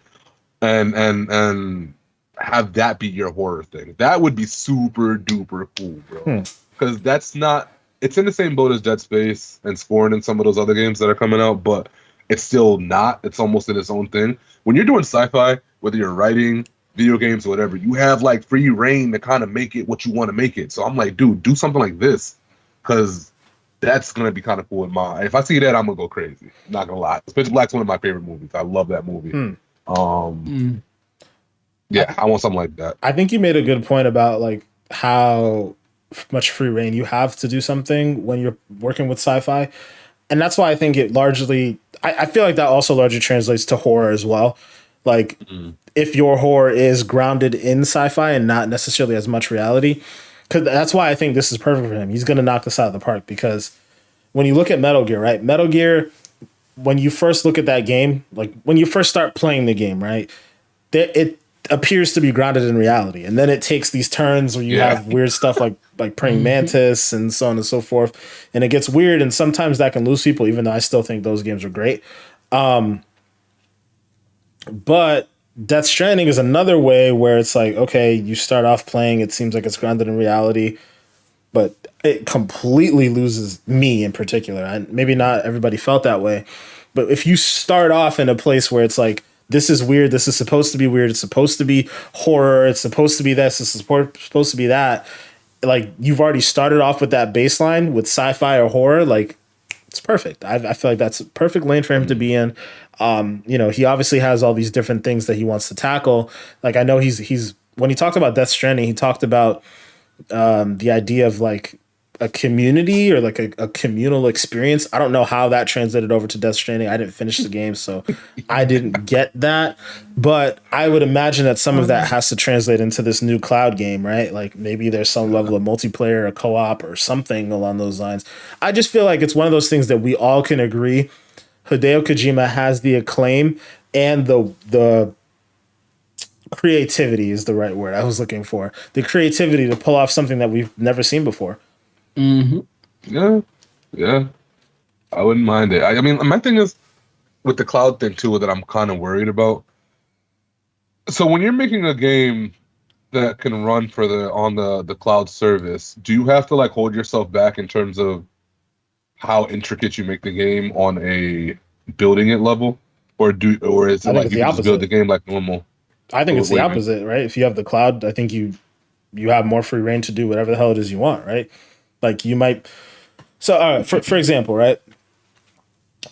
Speaker 3: And have that be your horror thing. That would be super duper cool, bro. Because that's not... It's in the same boat as Dead Space and Scorn and some of those other games that are coming out, but it's still not. It's almost in its own thing. When you're doing sci-fi, whether you're writing, video games, or whatever, you have like free reign to kind of make it what you want to make it. So I'm like, dude, do something like this, because that's going to be kind of cool in my... If I see that, I'm going to go crazy. I'm not going to lie. Pitch Black's one of my favorite movies. I love that movie. Yeah, I want something like that.
Speaker 1: I think you made a good point about like how much free reign you have to do something when you're working with sci-fi. And that's why I think it largely, I feel like that also largely translates to horror as well. Like if your horror is grounded in sci-fi and not necessarily as much reality, because that's why I think this is perfect for him. He's going to knock this out of the park, because when you look at Metal Gear, right? Metal Gear, when you first look at that game, like when you first start playing the game, right? It appears to be grounded in reality, and then it takes these turns where you have weird stuff like praying mantis and so on and so forth, and it gets weird, and sometimes that can lose people, even though I still think those games are great. But Death Stranding is another way where it's like, okay, you start off playing, it seems like it's grounded in reality, but it completely loses me in particular. Maybe not everybody felt that way, but if you start off in a place where it's like this is weird. This is supposed to be weird. It's supposed to be horror. It's supposed to be this. This is supposed to be that. Like, you've already started off with that baseline with sci-fi or horror. Like, it's perfect. I feel like that's a perfect lane for him to be in. He obviously has all these different things that he wants to tackle. Like, I know he's when he talked about Death Stranding, he talked about the idea of like a community or like a communal experience. I don't know how that translated over to Death Stranding. I didn't finish the game, so I didn't get that. But I would imagine that some of that has to translate into this new cloud game, right? Like maybe there's some level of multiplayer or co-op or something along those lines. I just feel like it's one of those things that we all can agree Hideo Kojima has the acclaim and the creativity is the right word I was looking for. The creativity to pull off something that we've never seen before.
Speaker 3: Yeah. I wouldn't mind it. I mean, my thing is with the cloud thing too that I'm kind of worried about. So when you're making a game that can run on the cloud service, do you have to like hold yourself back in terms of how intricate you make the game on a building it level, or is it like you can just build the game like normal?
Speaker 1: I think it's the opposite, right? If you have the cloud, I think you have more free reign to do whatever the hell it is you want, right? Like you might. So, for example, right?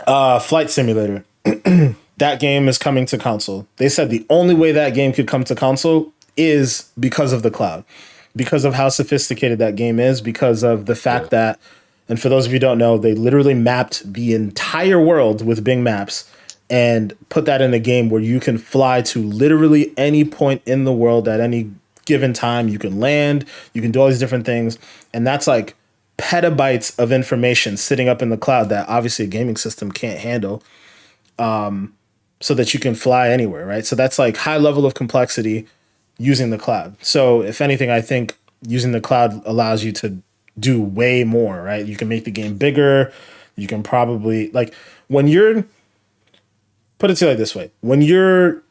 Speaker 1: Flight Simulator. That game is coming to console. They said the only way that game could come to console is because of the cloud, because of how sophisticated that game is, because of the fact that, and for those of you who don't know, they literally mapped the entire world with Bing Maps and put that in a game where you can fly to literally any point in the world at any given time. You can land, you can do all these different things. And that's like petabytes of information sitting up in the cloud that obviously a gaming system can't handle, so that you can fly anywhere, right? So that's like high level of complexity using the cloud. So if anything, I think using the cloud allows you to do way more, right? You can make the game bigger. You can probably, like, when you're, put it to you like this way, when you're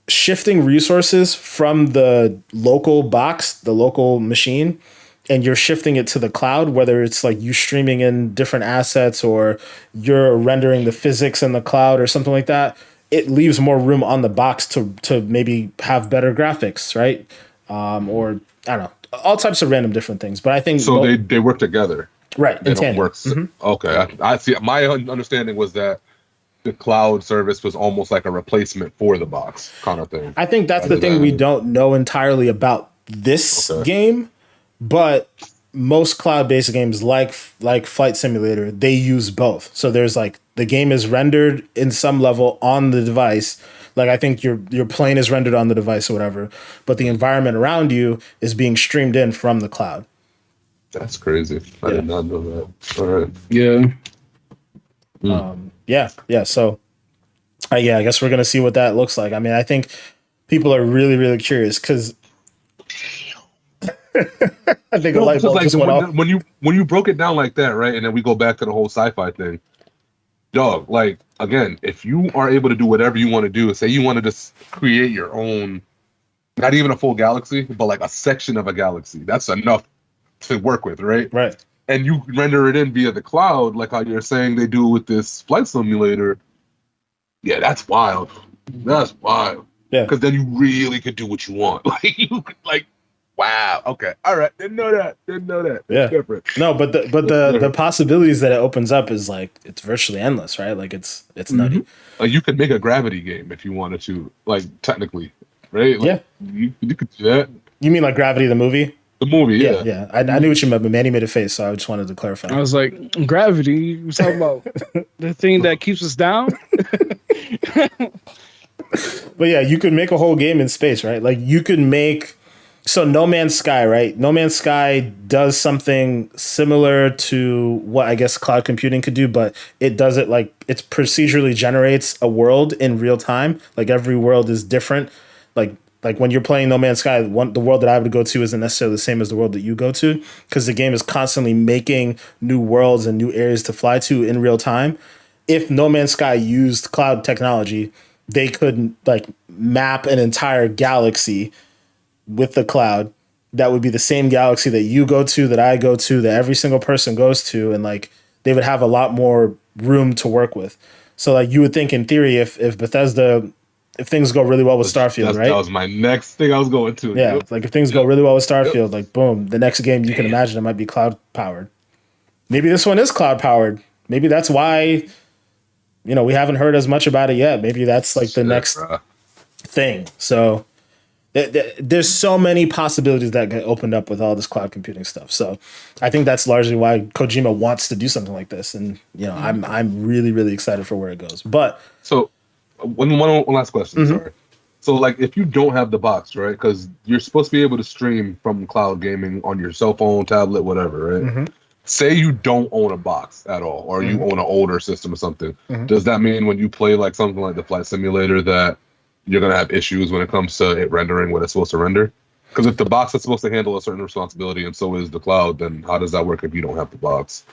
Speaker 1: shifting resources from the local box, the local machine, and you're shifting it to the cloud, whether it's like you streaming in different assets or you're rendering the physics in the cloud or something like that, it leaves more room on the box to maybe have better graphics, right? Or I don't know, all types of random different things. But I think
Speaker 3: so. They work together,
Speaker 1: right?
Speaker 3: They don't work. Okay, I see. My understanding was that the cloud service was almost like a replacement for the box kind of thing.
Speaker 1: I think that's the thing we don't know entirely about this game, but most cloud-based games like Flight Simulator, they use both. So there's like the game is rendered in some level on the device. Like I think your plane is rendered on the device or whatever, but the environment around you is being streamed in from the cloud.
Speaker 3: That's crazy. I did not know that. All right.
Speaker 2: Yeah.
Speaker 1: So, I guess we're gonna see what that looks like. I mean, I think people are really, really curious because I think a light bulb just went off.
Speaker 3: When you broke it down like that, right, and then we go back to the whole sci-fi thing, dog. Like again, if you are able to do whatever you want to do, say you want to just create your own, not even a full galaxy, but like a section of a galaxy, that's enough to work with, right?
Speaker 1: Right.
Speaker 3: And you render it in via the cloud, like how you're saying they do with this flight simulator. Yeah, that's wild. That's wild.
Speaker 1: Yeah.
Speaker 3: Because then you really could do what you want. Like you could, like, wow. Okay. All right. Didn't know that.
Speaker 1: Yeah.
Speaker 3: Different.
Speaker 1: No, but the possibilities that it opens up is like it's virtually endless, right? Like it's nutty.
Speaker 3: Like you could make a gravity game if you wanted to, like technically, right? Like, you could do that.
Speaker 1: You mean like Gravity the movie?
Speaker 3: The movie, yeah.
Speaker 1: Yeah. I knew what you meant, but Manny made a face, so I just wanted to clarify.
Speaker 2: I was like, gravity? You was talking about the thing that keeps us down?
Speaker 1: But yeah, you could make a whole game in space, right? Like you could make, so No Man's Sky, right? No Man's Sky does something similar to what I guess cloud computing could do, but it does it like it procedurally generates a world in real time. Like every world is different. Like when you're playing No Man's Sky, the world that I would go to isn't necessarily the same as the world that you go to because the game is constantly making new worlds and new areas to fly to in real time. If No Man's Sky used cloud technology, they could like map an entire galaxy with the cloud. That would be the same galaxy that you go to, that I go to, that every single person goes to, and like they would have a lot more room to work with. So like you would think in theory, if Bethesda if things go really well with Starfield, right?
Speaker 3: That was my next thing I was going to.
Speaker 1: Yeah, like if things go really well with Starfield, like boom, the next game you can imagine it might be cloud powered. Maybe this one is cloud powered. Maybe that's why, we haven't heard as much about it yet. Maybe that's like the next thing. So there's so many possibilities that get opened up with all this cloud computing stuff. So I think that's largely why Kojima wants to do something like this. And I'm really, really excited for where it goes. But
Speaker 3: so one last question. Sorry. So like if you don't have the box, right? Because you're supposed to be able to stream from cloud gaming on your cell phone, tablet, whatever, right? Say you don't own a box at all, or you own an older system or something. Does that mean when you play like something like the flight simulator that you're going to have issues when it comes to it rendering what it's supposed to render? Because if the box is supposed to handle a certain responsibility and so is the cloud, then how does that work if you don't have the box?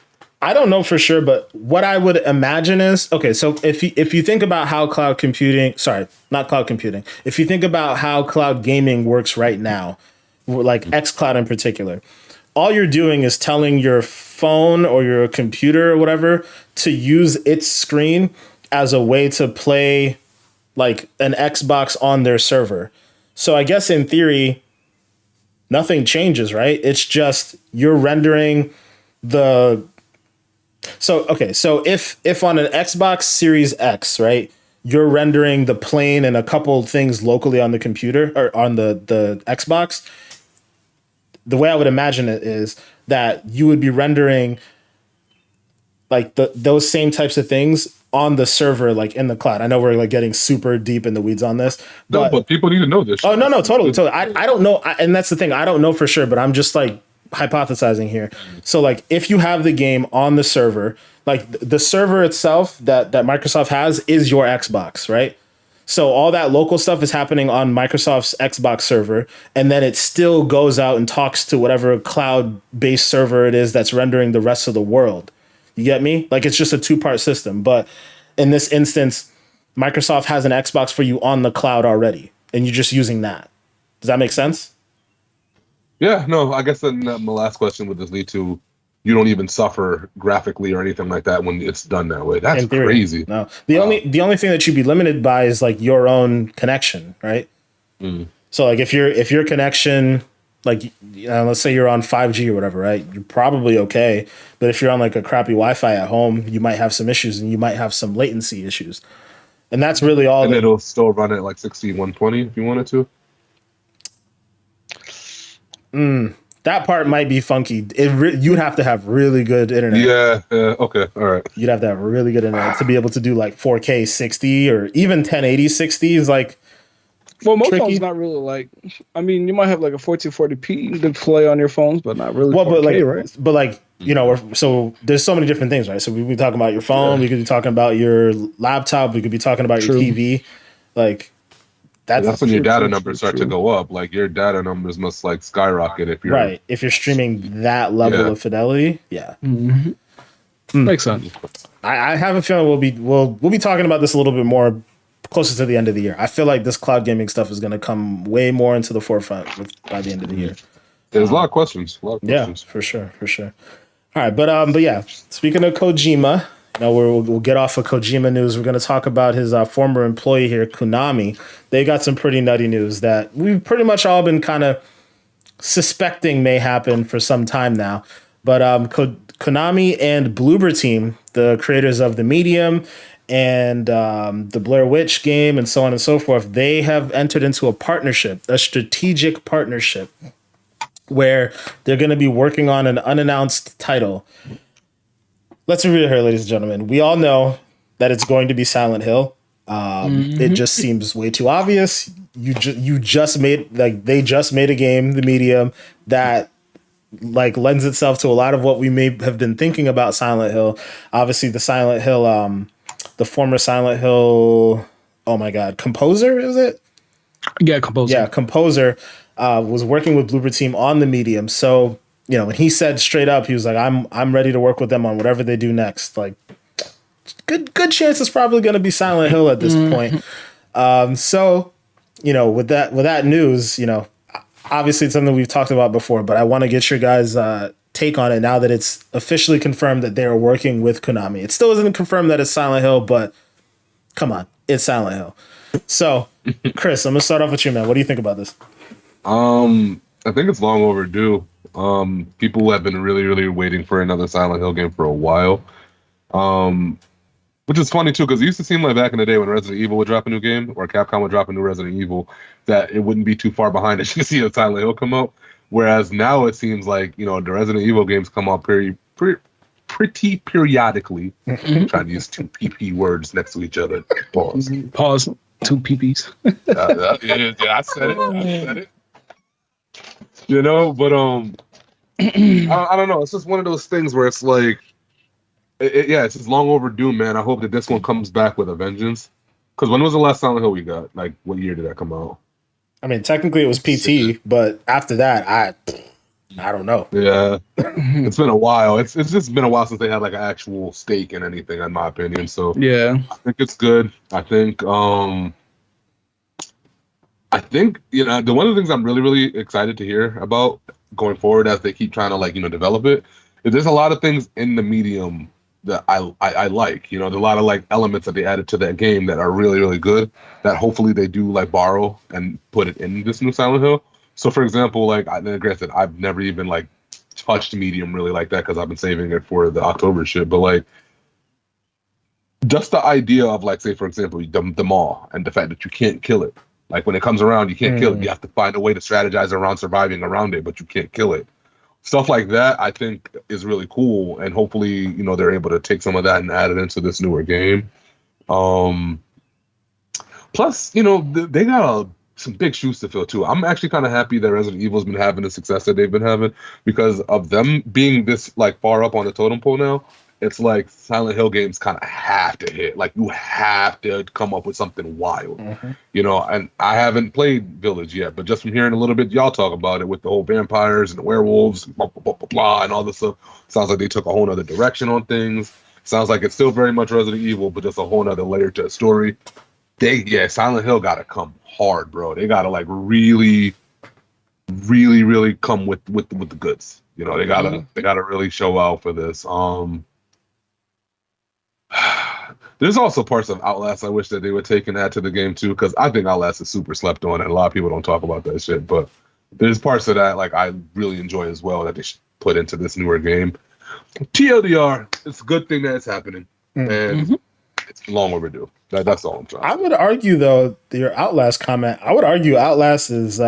Speaker 1: I don't know for sure, but what I would imagine is, okay, so if you think about how cloud computing, sorry, not cloud computing, if you think about how cloud gaming works right now, like xCloud in particular, all you're doing is telling your phone or your computer or whatever to use its screen as a way to play like an Xbox on their server. So I guess in theory, nothing changes, right? It's just you're rendering the... So if on an Xbox Series X, right, you're rendering the plane and a couple things locally on the computer or on the Xbox, the way I would imagine it is that you would be rendering like those same types of things on the server, like in the cloud. I know we're like getting super deep in the weeds on this.
Speaker 3: But people need to know this.
Speaker 1: Oh, no, totally. I don't know. And that's the thing. I don't know for sure, but I'm just like hypothesizing here. So like if you have the game on the server, like the server itself that Microsoft has is your Xbox, right? So all that local stuff is happening on Microsoft's Xbox server, and then it still goes out and talks to whatever cloud-based server it is that's rendering the rest of the world. You get me? Like it's just a two-part system. But in this instance, Microsoft has an Xbox for you on the cloud already, and you're just using that. Does that make sense?
Speaker 3: Yeah, no, I guess then my last question would just lead to you don't even suffer graphically or anything like that when it's done that way. That's crazy.
Speaker 1: No, the only thing that you'd be limited by is like your own connection, right? So like if your connection, like let's say you're on 5G or whatever, right? You're probably okay. But if you're on like a crappy Wi-Fi at home, you might have some issues and you might have some latency issues. And that's really all.
Speaker 3: And it'll still run at like 60, 120 if you wanted to.
Speaker 1: That part might be funky. You'd have to have really good internet.
Speaker 3: Yeah. Okay. All right.
Speaker 1: You'd have to have really good internet to be able to do like 4K 60 or even 1080 60 is like.
Speaker 2: Well, most phones not really like. I mean, you might have like a 1440p to play on your phones, but not really.
Speaker 1: Well,
Speaker 2: 4K,
Speaker 1: but like so there's so many different things, right? So we could be talking about your phone, we could be talking about your laptop, we could be talking about your TV, like.
Speaker 3: That's when your data numbers start to go up. Like your data numbers must like skyrocket if you're
Speaker 1: right. If you're streaming that level of fidelity, yeah,
Speaker 2: makes sense.
Speaker 1: I have a feeling we'll be talking about this a little bit more closer to the end of the year. I feel like this cloud gaming stuff is going to come way more into the forefront by the end of the year.
Speaker 3: There's a lot of questions.
Speaker 1: Yeah, for sure. All right, but yeah. Speaking of Kojima. We'll get off of Kojima news. We're going to talk about his former employee here, Konami. They got some pretty nutty news that we've pretty much all been kind of suspecting may happen for some time now. But Konami and Bloober Team, the creators of The Medium and the Blair Witch game and so on and so forth, they have entered into a partnership, a strategic partnership, where they're going to be working on an unannounced title. Let's review it here, ladies and gentlemen. We all know that it's going to be Silent Hill. It just seems way too obvious. You just made they just made a game, The Medium, that like lends itself to a lot of what we may have been thinking about Silent Hill. Obviously, the Silent Hill, the former Silent Hill. Oh my God, composer is it?
Speaker 2: Yeah, composer.
Speaker 1: Yeah, composer was working with Bloober Team on The Medium. So. When he said straight up, he was like, I'm ready to work with them on whatever they do next. Like, good chance it's probably going to be Silent Hill at this point. So, with that news, obviously it's something we've talked about before, but I want to get your guys' take on it now that it's officially confirmed that they are working with Konami. It still isn't confirmed that it's Silent Hill, but come on, it's Silent Hill. So, Chris, I'm gonna start off with you, man. What do you think about this?
Speaker 3: I think it's long overdue. People have been really, really waiting for another Silent Hill game for a while. Which is funny too, because it used to seem like back in the day when Resident Evil would drop a new game or Capcom would drop a new Resident Evil, that it wouldn't be too far behind as you see a Silent Hill come out. Whereas now it seems like, you know, the Resident Evil games come out pretty periodically. I'm trying to use two PP words next to each other. Pause.
Speaker 2: Pause. Two PPs.
Speaker 3: Yeah, I said it. You know, but I don't know. It's just one of those things where it's like, it's just long overdue, man. I hope that this one comes back with a vengeance. Because when was the last Silent Hill we got? Like, what year did that come out?
Speaker 1: I mean, technically it was PT, but after that, I don't know.
Speaker 3: Yeah, it's been a while. It's just been a while since they had like an actual stake in anything, in my opinion. So
Speaker 2: yeah,
Speaker 3: I think it's good. I think you know, the one of the things I'm really, really excited to hear about going forward as they keep trying to like, you know, develop it, is there's a lot of things in the medium that I like. You know, there's a lot of like elements that they added to that game that are really, really good, that hopefully they do like borrow and put it in this new Silent Hill. So for example, like, granted, I've never even like touched medium really like that because I've been saving it for the October shit, but like just the idea of like, say for example, the maw and the fact that you can't kill it. Like when it comes around, you can't kill it. You have to find a way to strategize around surviving around it, but you can't kill it. Stuff like that, I think, is really cool, and hopefully, you know, they're able to take some of that and add it into this newer game. Plus, you know, they got some big shoes to fill too. I'm actually kind of happy that Resident Evil's been having the success that they've been having because of them being this like far up on the totem pole now. It's like Silent Hill games kind of have to hit. Like you have to come up with something wild, you know. And I haven't played Village yet, but just from hearing a little bit y'all talk about it with the whole vampires and the werewolves, and blah, blah, blah, blah, and all this stuff, sounds like they took a whole other direction on things. Sounds like it's still very much Resident Evil, but just a whole other layer to the story. Silent Hill got to come hard, bro. They got to like really, really, really come with the goods. You know, they gotta really show out for this. There's also parts of Outlast I wish that they would take and add to the game too, because I think Outlast is super slept on, and a lot of people don't talk about that shit. But there's parts of that like I really enjoy as well that they should put into this newer game. TLDR, it's a good thing that it's happening, and it's long overdue. That's all I'm trying.
Speaker 1: I would argue though, your Outlast comment, I would argue Outlast is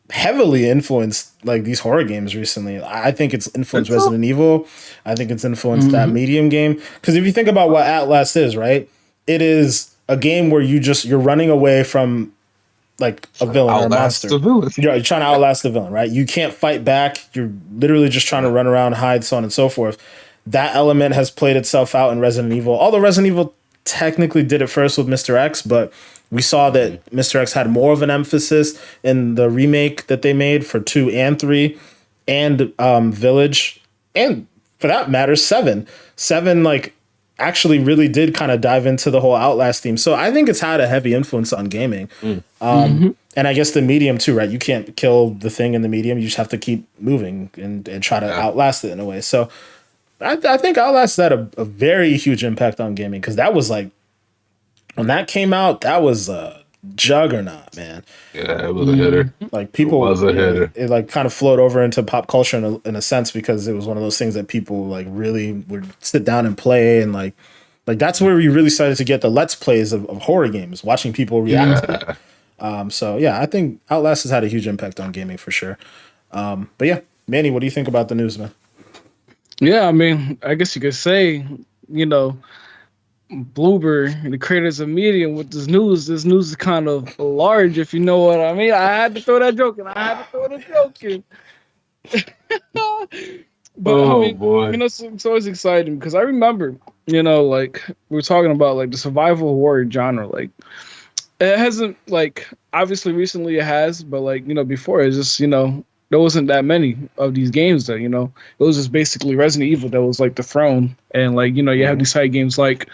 Speaker 1: heavily influenced like these horror games recently. I think it's influenced Resident Evil. I think it's influenced that medium game. Because if you think about what Outlast is, right? It is a game where you're running away from like a villain or a monster. You're trying to outlast the villain, right? You can't fight back. You're literally just trying to run around, hide, so on and so forth. That element has played itself out in Resident Evil. Although Resident Evil technically did it first with Mr. X, but we saw that Mr. X had more of an emphasis in the remake that they made for 2 and 3 and Village, and for that matter, 7. 7 like actually really did kind of dive into the whole Outlast theme. So I think it's had a heavy influence on gaming. And I guess the medium too, right? You can't kill the thing in the medium. You just have to keep moving and try to outlast it in a way. So I think Outlast had a very huge impact on gaming, because that was like, when that came out, that was a juggernaut, man.
Speaker 3: Yeah, it was a hitter.
Speaker 1: Like people,
Speaker 3: it was a hitter.
Speaker 1: It like kind of flowed over into pop culture in a sense, because it was one of those things that people like really would sit down and play, and like that's where we really started to get the let's plays of horror games, watching people react to that. So yeah, I think Outlast has had a huge impact on gaming for sure. But yeah, Manny, what do you think about the news, man?
Speaker 2: Yeah, I mean, I guess you could say, you know, Bloober, the creators of Medium, with this news is kind of large, if you know what I mean. I had to throw that joke in. But I mean, boy. You know, it's always exciting because I remember, you know, like we were talking about like the survival horror genre. Like it hasn't, like, obviously recently it has, but like, you know, before it's just, you know, there wasn't that many of these games that, you know, it was just basically Resident Evil that was like the throne. And like, you know, you have these side games like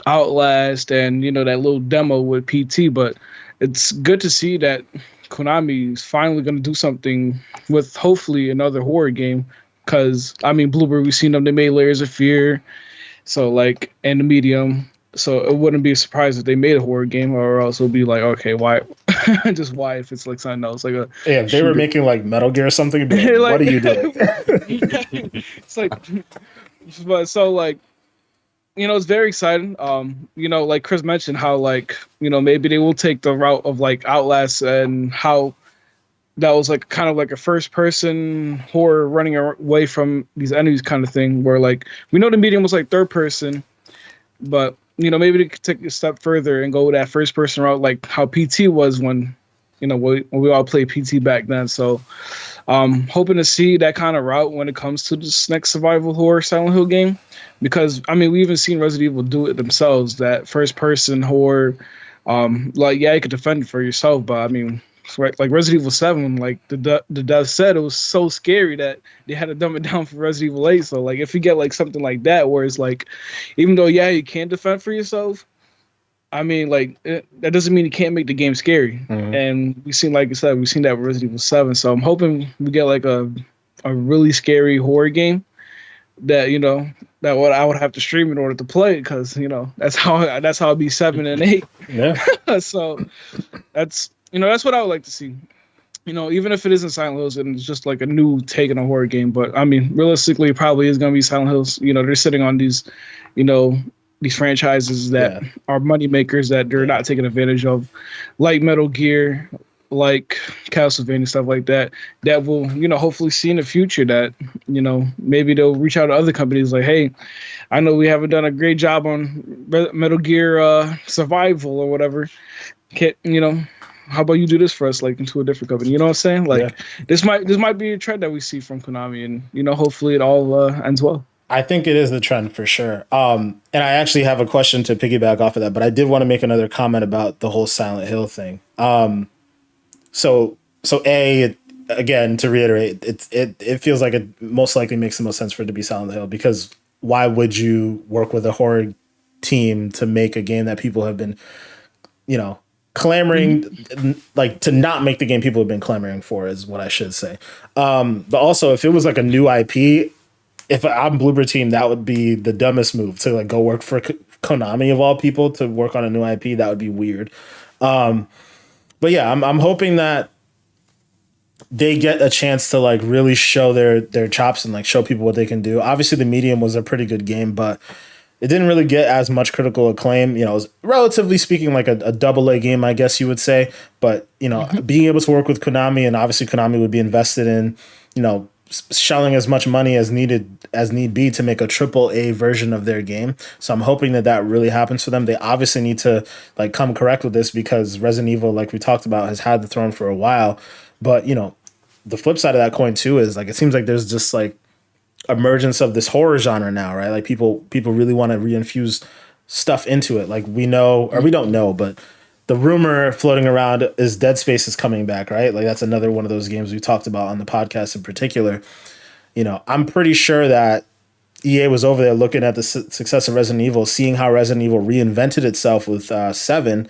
Speaker 2: Outlast and, you know, that little demo with PT. But it's good to see that Konami is finally going to do something with hopefully another horror game. Because, I mean, Bloober, we've seen them. They made Layers of Fear. So, like, and the Medium. So it wouldn't be a surprise if they made a horror game, or else it'll be like, okay, why? Just why if it's like something else, like a
Speaker 1: Yeah, if they were making like Metal Gear or something, it'd be like,
Speaker 2: like,
Speaker 1: what are you doing?
Speaker 2: it's like, but so like, it's very exciting. Like Chris mentioned, how like maybe they will take the route of like Outlast, and how that was like kind of like a first person horror running away from these enemies kind of thing, where like we know the medium was like third person, but maybe they could take a step further and go that first person route, like how PT was when when we all played PT back then. So hoping to see that kind of route when it comes to this next survival horror Silent Hill game, because I mean we even seen Resident Evil do it themselves, that first person horror. Like yeah, you could defend it for yourself, but I mean, right, like Resident Evil 7, like the dev said, it was so scary that they had to dumb it down for Resident Evil 8. So like if you get like something like that, where it's like, even though yeah you can defend for yourself, I mean like that doesn't mean you can't make the game scary. And we seen, like I said, we've seen that with Resident Evil 7. So I'm hoping we get like a really scary horror game that that what I would have to stream in order to play, because that's how it'd be 7 and 8.
Speaker 1: Yeah.
Speaker 2: So that's that's what I would like to see. Even if it isn't Silent Hills and it's just like a new take on a horror game. But I mean, realistically, it probably is going to be Silent Hills. They're sitting on these, these franchises that are money makers that they're not taking advantage of, like Metal Gear, like Castlevania, stuff like that. That will, hopefully see in the future that, maybe they'll reach out to other companies like, hey, I know we haven't done a great job on Metal Gear Survival or whatever. How about you do this for us, like into a different company? You know what I'm saying? Like this might be a trend that we see from Konami, and hopefully it all ends well.
Speaker 1: I think it is the trend for sure. And I actually have a question to piggyback off of that, but I did want to make another comment about the whole Silent Hill thing. So again, to reiterate, it feels like it most likely makes the most sense for it to be Silent Hill, because why would you work with a horror team to make a game that people have been, clamoring, like to not make the game people have been clamoring for, is what I should say. But also, if it was like a new IP, if I'm Bloober Team, that would be the dumbest move, to like go work for Konami of all people to work on a new IP. That would be weird. But yeah, I'm hoping that they get a chance to like really show their chops and like show people what they can do. Obviously, the Medium was a pretty good game, but it didn't really get as much critical acclaim. It was relatively speaking like a AA game, I guess you would say. But, being able to work with Konami, and obviously Konami would be invested in, shelling as much money as need be to make a AAA version of their game. So I'm hoping that really happens for them. They obviously need to like come correct with this, because Resident Evil, like we talked about, has had the throne for a while. But, the flip side of that coin too is like, it seems like there's just like emergence of this horror genre now, right? Like people really want to reinfuse stuff into it. Like we know, or we don't know, but the rumor floating around is Dead Space is coming back, right? Like that's another one of those games we talked about on the podcast in particular. I'm pretty sure that EA was over there looking at the success of Resident Evil, seeing how Resident Evil reinvented itself with 7,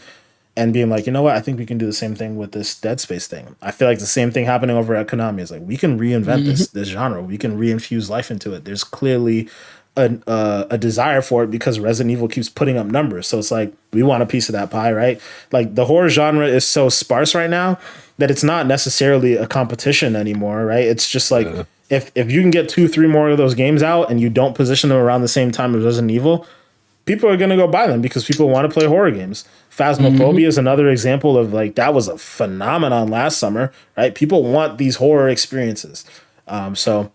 Speaker 1: and being like, you know what, I think we can do the same thing with this Dead Space thing. I feel like the same thing happening over at Konami is like, we can reinvent this genre. We can reinfuse life into it. There's clearly a desire for it, because Resident Evil keeps putting up numbers. So it's like, we want a piece of that pie, right? Like the horror genre is so sparse right now that it's not necessarily a competition anymore, right? It's just like, if you can get 2-3 more of those games out and you don't position them around the same time as Resident Evil, people are going to go buy them because people want to play horror games. Phasmophobia is another example of like, that was a phenomenon last summer, right? People want these horror experiences. So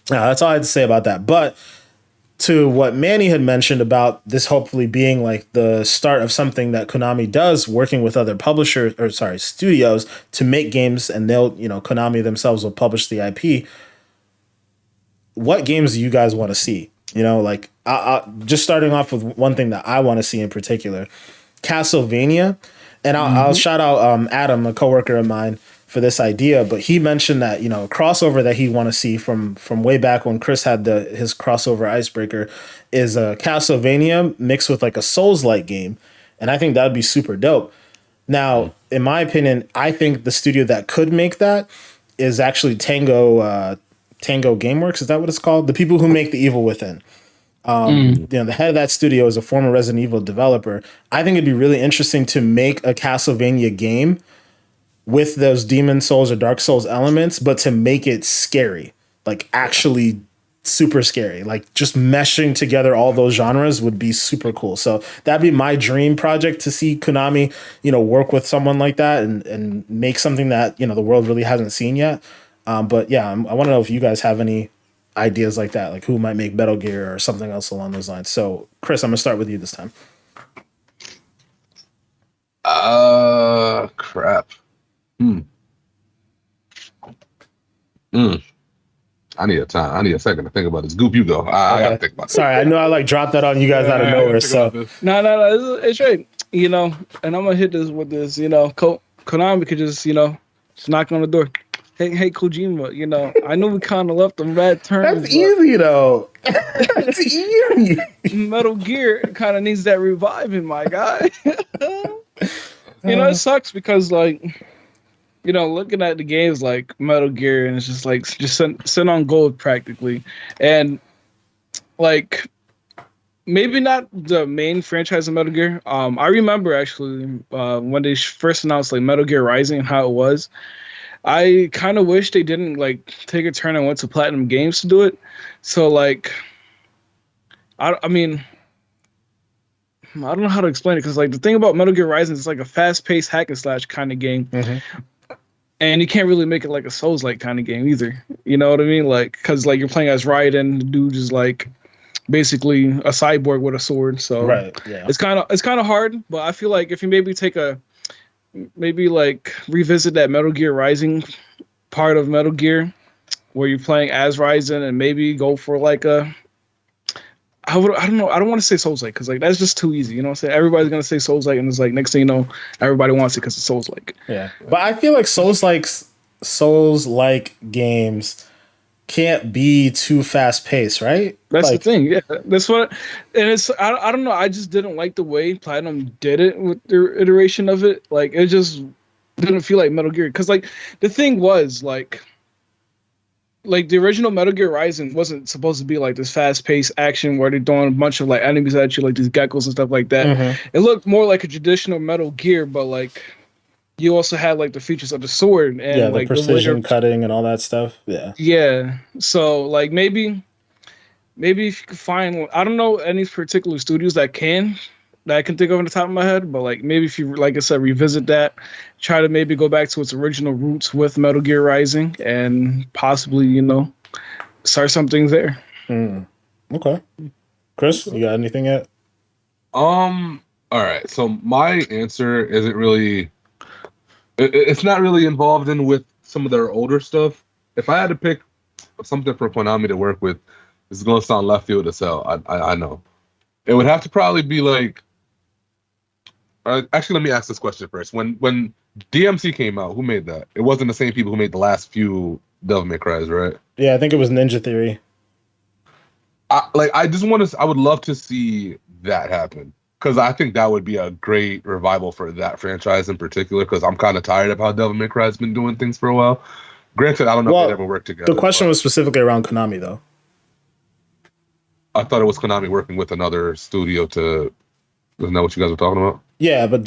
Speaker 1: that's all I had to say about that. But to what Manny had mentioned about this hopefully being like the start of something that Konami does, working with other studios to make games, and they'll, Konami themselves will publish the IP. What games do you guys want to see? Like just starting off with one thing that I want to see in particular, Castlevania. And I'll shout out Adam, a coworker of mine, for this idea. But he mentioned that, a crossover that he want to see from way back when Chris had his crossover icebreaker is a Castlevania mixed with like a Souls-like game. And I think that would be super dope. Now, in my opinion, I think the studio that could make that is actually Tango Gameworks. Is that what it's called? The people who make The Evil Within. The head of that studio is a former Resident Evil developer. I think it'd be really interesting to make a Castlevania game with those Demon Souls or Dark Souls elements, but to make it scary, like actually super scary, like just meshing together all those genres would be super cool. So that'd be my dream project, to see Konami, work with someone like that and make something that, the world really hasn't seen yet. But yeah, I want to know if you guys have any ideas like that, like who might make Metal Gear or something else along those lines. So Chris, I'm gonna start with you this time.
Speaker 3: Crap. I need a time. I need a second to think about this. Goop, you go. I gotta think about it.
Speaker 1: Sorry, I know I like dropped that on you guys out of nowhere. So
Speaker 2: No, it's right. And I'm gonna hit this with this. Konami could just knock on the door. Hey, Kojima. I know we kind of left on bad terms.
Speaker 1: That's easy though. That's easy.
Speaker 2: Metal Gear kind of needs that reviving, my guy. It sucks because looking at the games like Metal Gear, and it's just like sent on gold practically, and maybe not the main franchise of Metal Gear. I remember actually when they first announced Metal Gear Rising and how it was. I kind of wish they didn't take a turn and went to Platinum Games to do it. So I mean, I don't know how to explain it, because the thing about Metal Gear Rising is it's a fast-paced hack and slash kind of game. And you can't really make it a Souls-like kind of game either. You know what I mean? Because you're playing as Raiden, the dude is basically a cyborg with a sword. So
Speaker 1: right, yeah.
Speaker 2: It's kind of hard. But I feel if you maybe revisit that Metal Gear Rising part of Metal Gear, where you're playing as Raiden, and maybe go for I don't know. I don't want to say Souls-like, because that's just too easy. You know what I'm saying? Everybody's gonna say Souls-like, and it's next thing you know, everybody wants it because it's Souls-like.
Speaker 1: Yeah, but I feel Souls-like games can't be too fast-paced, right?
Speaker 2: That's the thing. Yeah, that's what. And it's I don't know. I just didn't like the way Platinum did it with their iteration of it. It just didn't feel like Metal Gear, because the thing was the original Metal Gear Rising wasn't supposed to be this fast-paced action where they're throwing a bunch of enemies at you, these geckos and stuff like that. It looked more like a traditional Metal Gear, but you also had the features of the sword and
Speaker 1: the precision cutting and all that stuff.
Speaker 2: Yeah. So maybe if you could find, I don't know any particular studios that I can think of on the top of my head, but maybe if you, like I said, revisit that, try to maybe go back to its original roots with Metal Gear Rising, and possibly start some things there.
Speaker 1: Okay, Chris, you got anything yet?
Speaker 3: All right. So my answer isn't really. It's not really involved in with some of their older stuff. If I had to pick something for Konami to work with, this is gonna sound left field as hell. I know. It would have to probably be actually, let me ask this question first. When DMC came out, who made that? It wasn't the same people who made the last few Devil May Cries, right?
Speaker 1: Yeah, I think it was Ninja Theory.
Speaker 3: I would love to see that happen, because I think that would be a great revival for that franchise in particular, because I'm kind of tired of how Devil May Cry has been doing things for a while. Granted, I don't know if they ever worked together.
Speaker 1: The question was specifically around Konami, though.
Speaker 3: I thought it was Konami working with another studio to... Isn't that what you guys were talking about?
Speaker 1: Yeah, but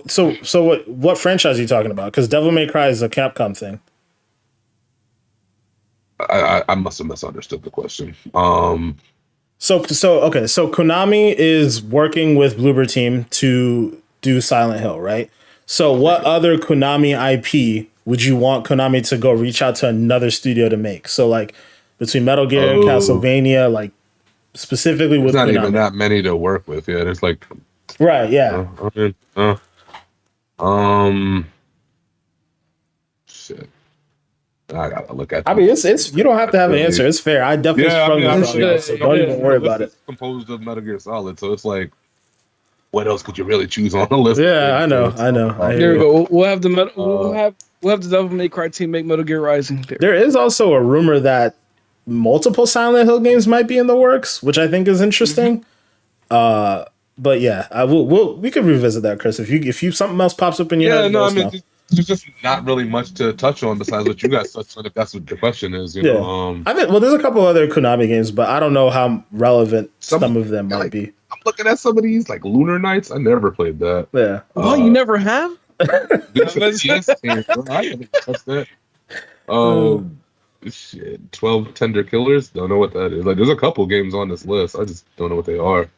Speaker 1: So what franchise are you talking about? Because Devil May Cry is a Capcom thing.
Speaker 3: I must have misunderstood the question.
Speaker 1: So Konami is working with Bloober Team to do Silent Hill, right? So what other Konami IP would you want Konami to go reach out to another studio to make? So between Metal Gear, Castlevania, specifically with
Speaker 3: Konami. Not
Speaker 1: Konami.
Speaker 3: even that many to work with. Yeah, there's
Speaker 1: right. Yeah.
Speaker 3: Shit. I gotta look at.
Speaker 1: I mean, it's you don't have to have an answer. It's fair. I definitely struggle with it, so don't even worry about it.
Speaker 3: Composed of Metal Gear Solid, so it's what else could you really choose on the list?
Speaker 1: Yeah, I know.
Speaker 2: There we go. We'll have the we'll have the Devil May Cry team make Metal Gear Rising.
Speaker 1: There is also a rumor that multiple Silent Hill games might be in the works, which I think is interesting. But yeah, we could revisit that, Chris. If you something else pops up in your head,
Speaker 3: I mean, There's just not really much to touch on besides what you guys touched on. If that's what the question is, you
Speaker 1: Yeah.
Speaker 3: know.
Speaker 1: I think, well, there's a couple other Konami games, but I don't know how relevant some of them might
Speaker 3: like,
Speaker 1: be.
Speaker 3: I'm looking at some of these like Lunar Nights. I never played that.
Speaker 1: Yeah.
Speaker 2: What, you never have?
Speaker 3: Yes, I haven't touched that. Shit, 12 Tender Killers. Don't know what that is. Like, there's a couple games on this list. I just don't know what they are.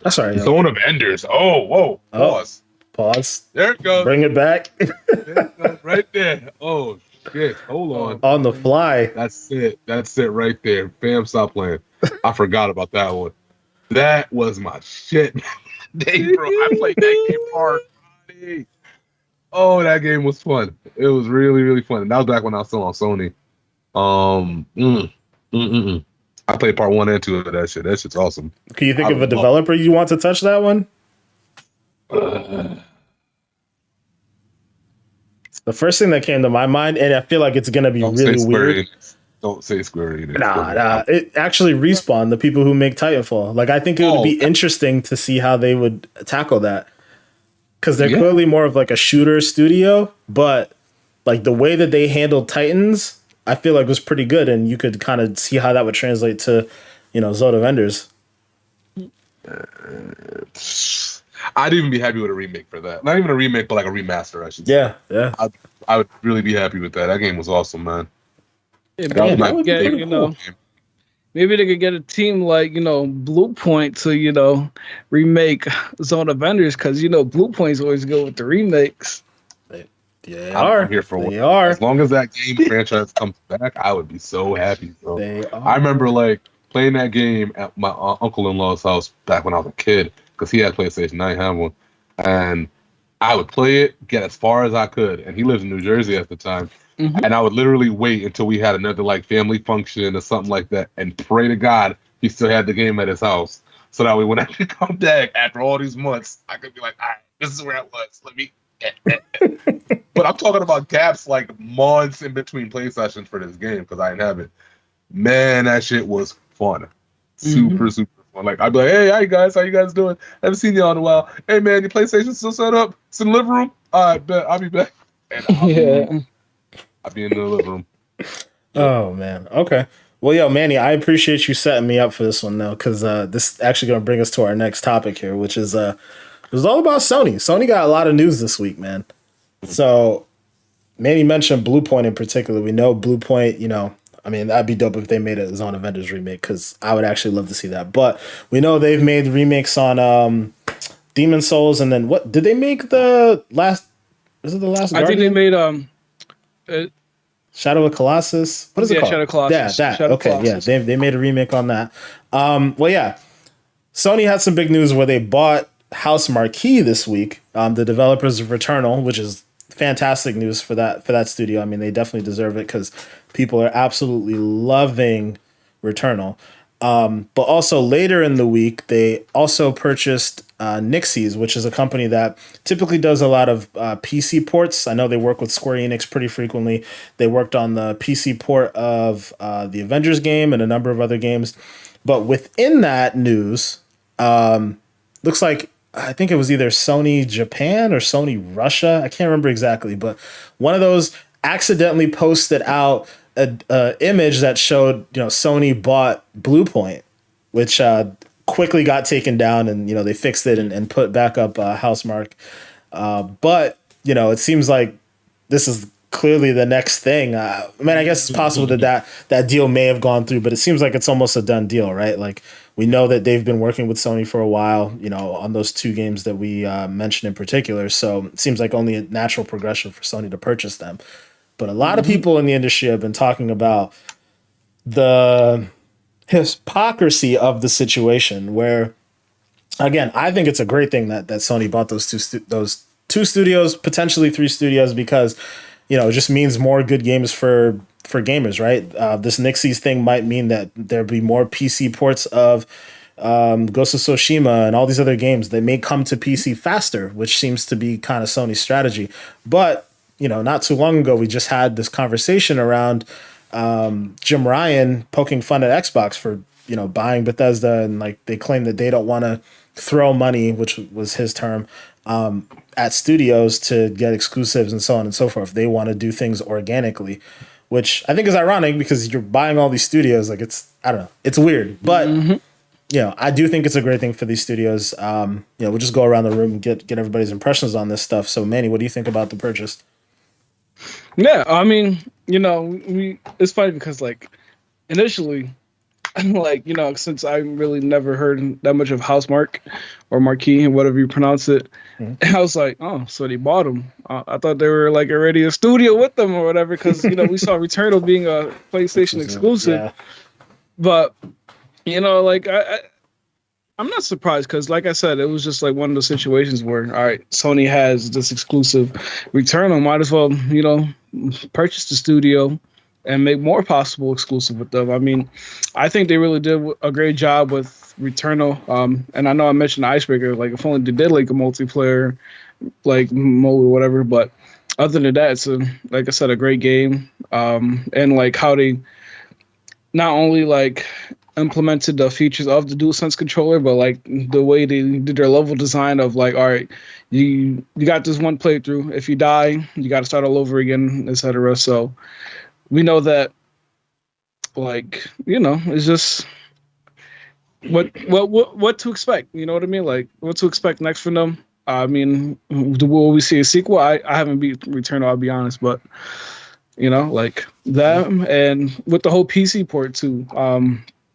Speaker 1: That's all right.
Speaker 3: Zone of Enders. Oh, whoa. Pause.
Speaker 1: Pause.
Speaker 3: There it goes.
Speaker 1: Bring it back.
Speaker 3: There it goes. Right there. Oh, shit. Hold on.
Speaker 1: On the fly.
Speaker 3: That's it. That's it right there. Fam, stop playing. I forgot about that one. That was my shit. Hey, bro, I played that game hard. Oh, that game was fun. It was really, really fun. And that was back when I was still on Sony. I played part 1 and 2 of that shit. That shit's awesome.
Speaker 1: Can you think of a developer you want to touch that one? The first thing that came to my mind, and I feel like it's gonna be really weird.
Speaker 3: Don't say Square Enix.
Speaker 1: Nah. It actually Respawn, the people who make Titanfall. Like, I think it would be interesting to see how they would tackle that. Because they're clearly more of like a shooter studio, but like the way that they handled Titans, I feel like was pretty good, and you could kind of see how that would translate to, Zone of Enders.
Speaker 3: I'd even be happy with a remake for that. Not even a remake, but like a remaster, I should
Speaker 1: say. Yeah.
Speaker 3: I would really be happy with that. That game was awesome, man.
Speaker 2: Yeah, maybe they could get a team like, Blue Point to, remake Zone of Enders, because, Blue Point's always good with the remakes.
Speaker 3: I'm here for
Speaker 1: they are.
Speaker 3: As long as that game franchise comes back, I would be so happy, bro. I remember like playing that game at my uncle-in-law's house back when I was a kid, because he had PlayStation. I didn't have one. And I would play it, get as far as I could. And he lives in New Jersey at the time. Mm-hmm. And I would literally wait until we had another like family function or something like that, and pray to God he still had the game at his house, so that way when I could come back after all these months, I could be like, all right, this is where I was. Let me. But I'm talking about gaps like months in between play sessions for this game because I didn't have it. Man, that shit was fun. Super fun. Like, I'd be like, hey, hi guys, how you guys doing? Haven't seen y'all in a while. Hey man, your PlayStation still set up? It's in the living room? All right, bet. I'll be back. And I'll be in the living room.
Speaker 1: Oh man. Okay. Well, yo, Manny, I appreciate you setting me up for this one though, because this is actually going to bring us to our next topic here, which is it was all about Sony. Sony got a lot of news this week, man. So Manny mentioned Blue Point in particular. We know Blue Point, that'd be dope if they made a Zone of Enders remake, because I would actually love to see that. But we know they've made remakes on Demon Souls, and then what did they make the last? Was it the last?
Speaker 2: I think they made
Speaker 1: Shadow of Colossus. What is it called?
Speaker 2: Shadow of Colossus.
Speaker 1: Yeah, that.
Speaker 2: Shadow
Speaker 1: Okay,
Speaker 2: Colossus.
Speaker 1: yeah, they made a remake on that. Well, yeah, Sony had some big news where they bought House Marquee this week. The developers of Returnal, which is fantastic news for that studio. I mean, they definitely deserve it because people are absolutely loving Returnal. But also later in the week, they also purchased Nixies, which is a company that typically does a lot of PC ports. I know they work with Square Enix pretty frequently. They worked on the PC port of the Avengers game and a number of other games. But within that news, looks like I think it was either Sony Japan or Sony Russia. I can't remember exactly, but one of those accidentally posted out a image that showed, Sony bought Blue Point, which quickly got taken down, and they fixed it and put back up Housemark. But it seems like this is clearly the next thing. I guess it's possible that deal may have gone through, but it seems like it's almost a done deal, right? Like, we know that they've been working with Sony for a while, on those two games that we mentioned in particular. So it seems like only a natural progression for Sony to purchase them. But a lot of people in the industry have been talking about the hypocrisy of the situation where, again, I think it's a great thing that Sony bought those two studios, potentially 3 studios, because, it just means more good games for gamers, right? This Nixies thing might mean that there'll be more PC ports of Ghost of Tsushima and all these other games that may come to PC faster, which seems to be kind of Sony's strategy. But, not too long ago, we just had this conversation around Jim Ryan poking fun at Xbox for, buying Bethesda, and like they claim that they don't want to throw money, which was his term, at studios to get exclusives and so on and so forth. They want to do things organically, which I think is ironic because you're buying all these studios. Like I don't know, it's weird, but I do think it's a great thing for these studios. We'll just go around the room and get everybody's impressions on this stuff. So, Manny, what do you think about the purchase?
Speaker 2: Yeah, I mean, it's funny because like initially, like, since I really never heard that much of Housemarque or Marquee, whatever you pronounce it, I was like, oh, so they bought them. I thought they were like already a studio with them or whatever, because we saw Returnal being a PlayStation exclusive, but like I'm not surprised because, like I said, it was just like one of those situations where, all right, Sony has this exclusive Returnal, might as well purchase the studio and make more possible exclusive with them. I mean, I think they really did a great job with Returnal. And I know I mentioned Icebreaker, like if only they did like a multiplayer like mode or whatever, but other than that, it's like I said, a great game. And like how they not only like implemented the features of the DualSense controller, but like the way they did their level design of like, all right, you got this one playthrough. If you die, you got to start all over again, etc. So we know that, like, it's just what to expect. You know what I mean? Like, what to expect next from them. I mean, will we see a sequel? I haven't beat Returnal, I'll be honest, but like them and with the whole PC port too.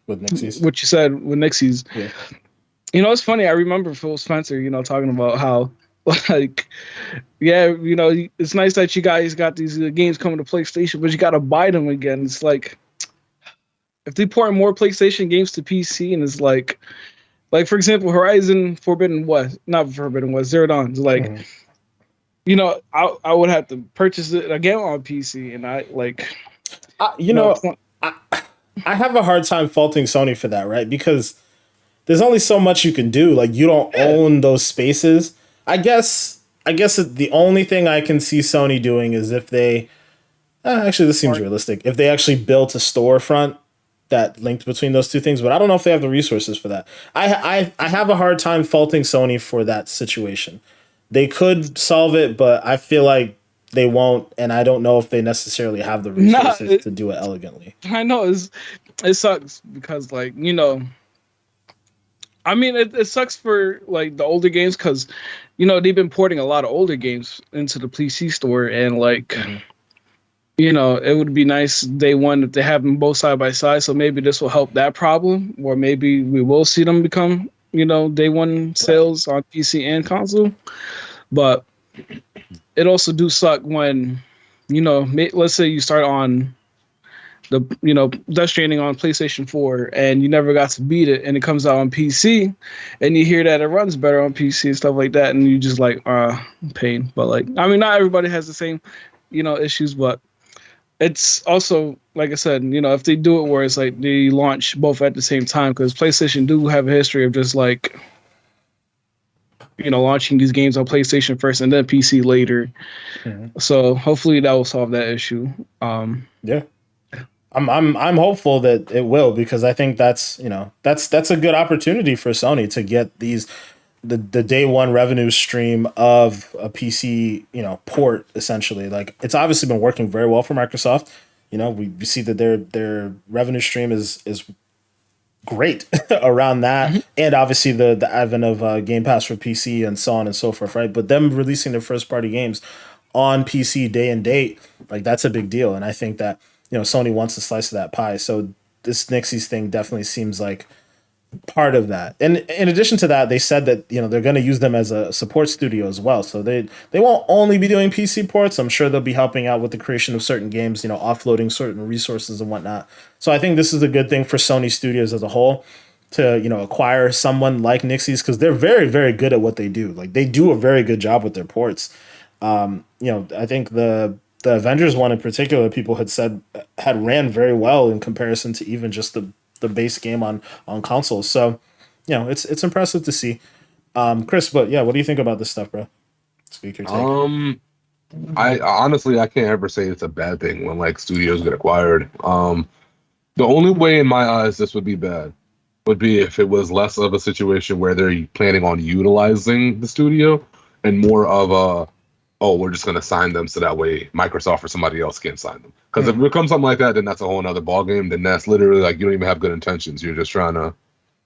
Speaker 1: With Nixies.
Speaker 2: What you said with Nixies.
Speaker 1: Yeah.
Speaker 2: It's funny. I remember Phil Spencer, talking about how, like, yeah, it's nice that you guys got these games coming to PlayStation, but you got to buy them again. It's like, if they port more PlayStation games to PC, and it's like for example, Horizon Zero Dawn. It's like, I would have to purchase it again on PC, and I like,
Speaker 1: I have a hard time faulting Sony for that, right? Because there's only so much you can do. Like, you don't own those spaces. I guess the only thing I can see Sony doing is if they actually, this seems realistic. If they actually built a storefront that linked between those two things, but I don't know if they have the resources for that. I have a hard time faulting Sony for that situation. They could solve it, but I feel like they won't, and I don't know if they necessarily have the resources to do it elegantly.
Speaker 2: I know it sucks because, like, I mean, it sucks for like the older games because, they've been porting a lot of older games into the PC store, and like, it would be nice day one if they have them both side by side. So maybe this will help that problem, or maybe we will see them become, day one sales on PC and console. But it also do suck when, let's say you start on the, Death Stranding on PlayStation 4 and you never got to beat it, and it comes out on PC and you hear that it runs better on PC and stuff like that, and you just like, pain. But like, I mean, not everybody has the same, issues, but it's also, like I said, if they do it where it's like they launch both at the same time, because PlayStation do have a history of just like, launching these games on PlayStation first and then PC later. Mm-hmm. So hopefully that will solve that issue.
Speaker 1: Yeah, I'm hopeful that it will, because I think that's a good opportunity for Sony to get the day one revenue stream of a PC port, essentially. Like, it's obviously been working very well for Microsoft. We see that their revenue stream is great around that, mm-hmm. and obviously the advent of Game Pass for PC and so on and so forth, right? But them releasing their first party games on PC day and date, like, that's a big deal, and I think that Sony wants a slice of that pie. So this Nixies thing definitely seems like part of that. And in addition to that, they said that they're going to use them as a support studio as well. So they won't only be doing PC ports. I'm sure they'll be helping out with the creation of certain games, offloading certain resources and whatnot. So I think this is a good thing for Sony Studios as a whole to acquire someone like Nixies, because they're very, very good at what they do. Like, they do a very good job with their ports. I think the Avengers one in particular, people had said had ran very well in comparison to even just the base game on consoles. So, it's impressive to see. Chris, but yeah, what do you think about this stuff, bro? Speak your take.
Speaker 3: I honestly, I can't ever say it's a bad thing when like studios get acquired. The only way in my eyes this would be bad would be if it was less of a situation where they're planning on utilizing the studio and more of a, oh, we're just gonna sign them so that way Microsoft or somebody else can sign them. Because if it becomes something like that, then that's a whole other ballgame. Then that's literally like you don't even have good intentions. You're just trying to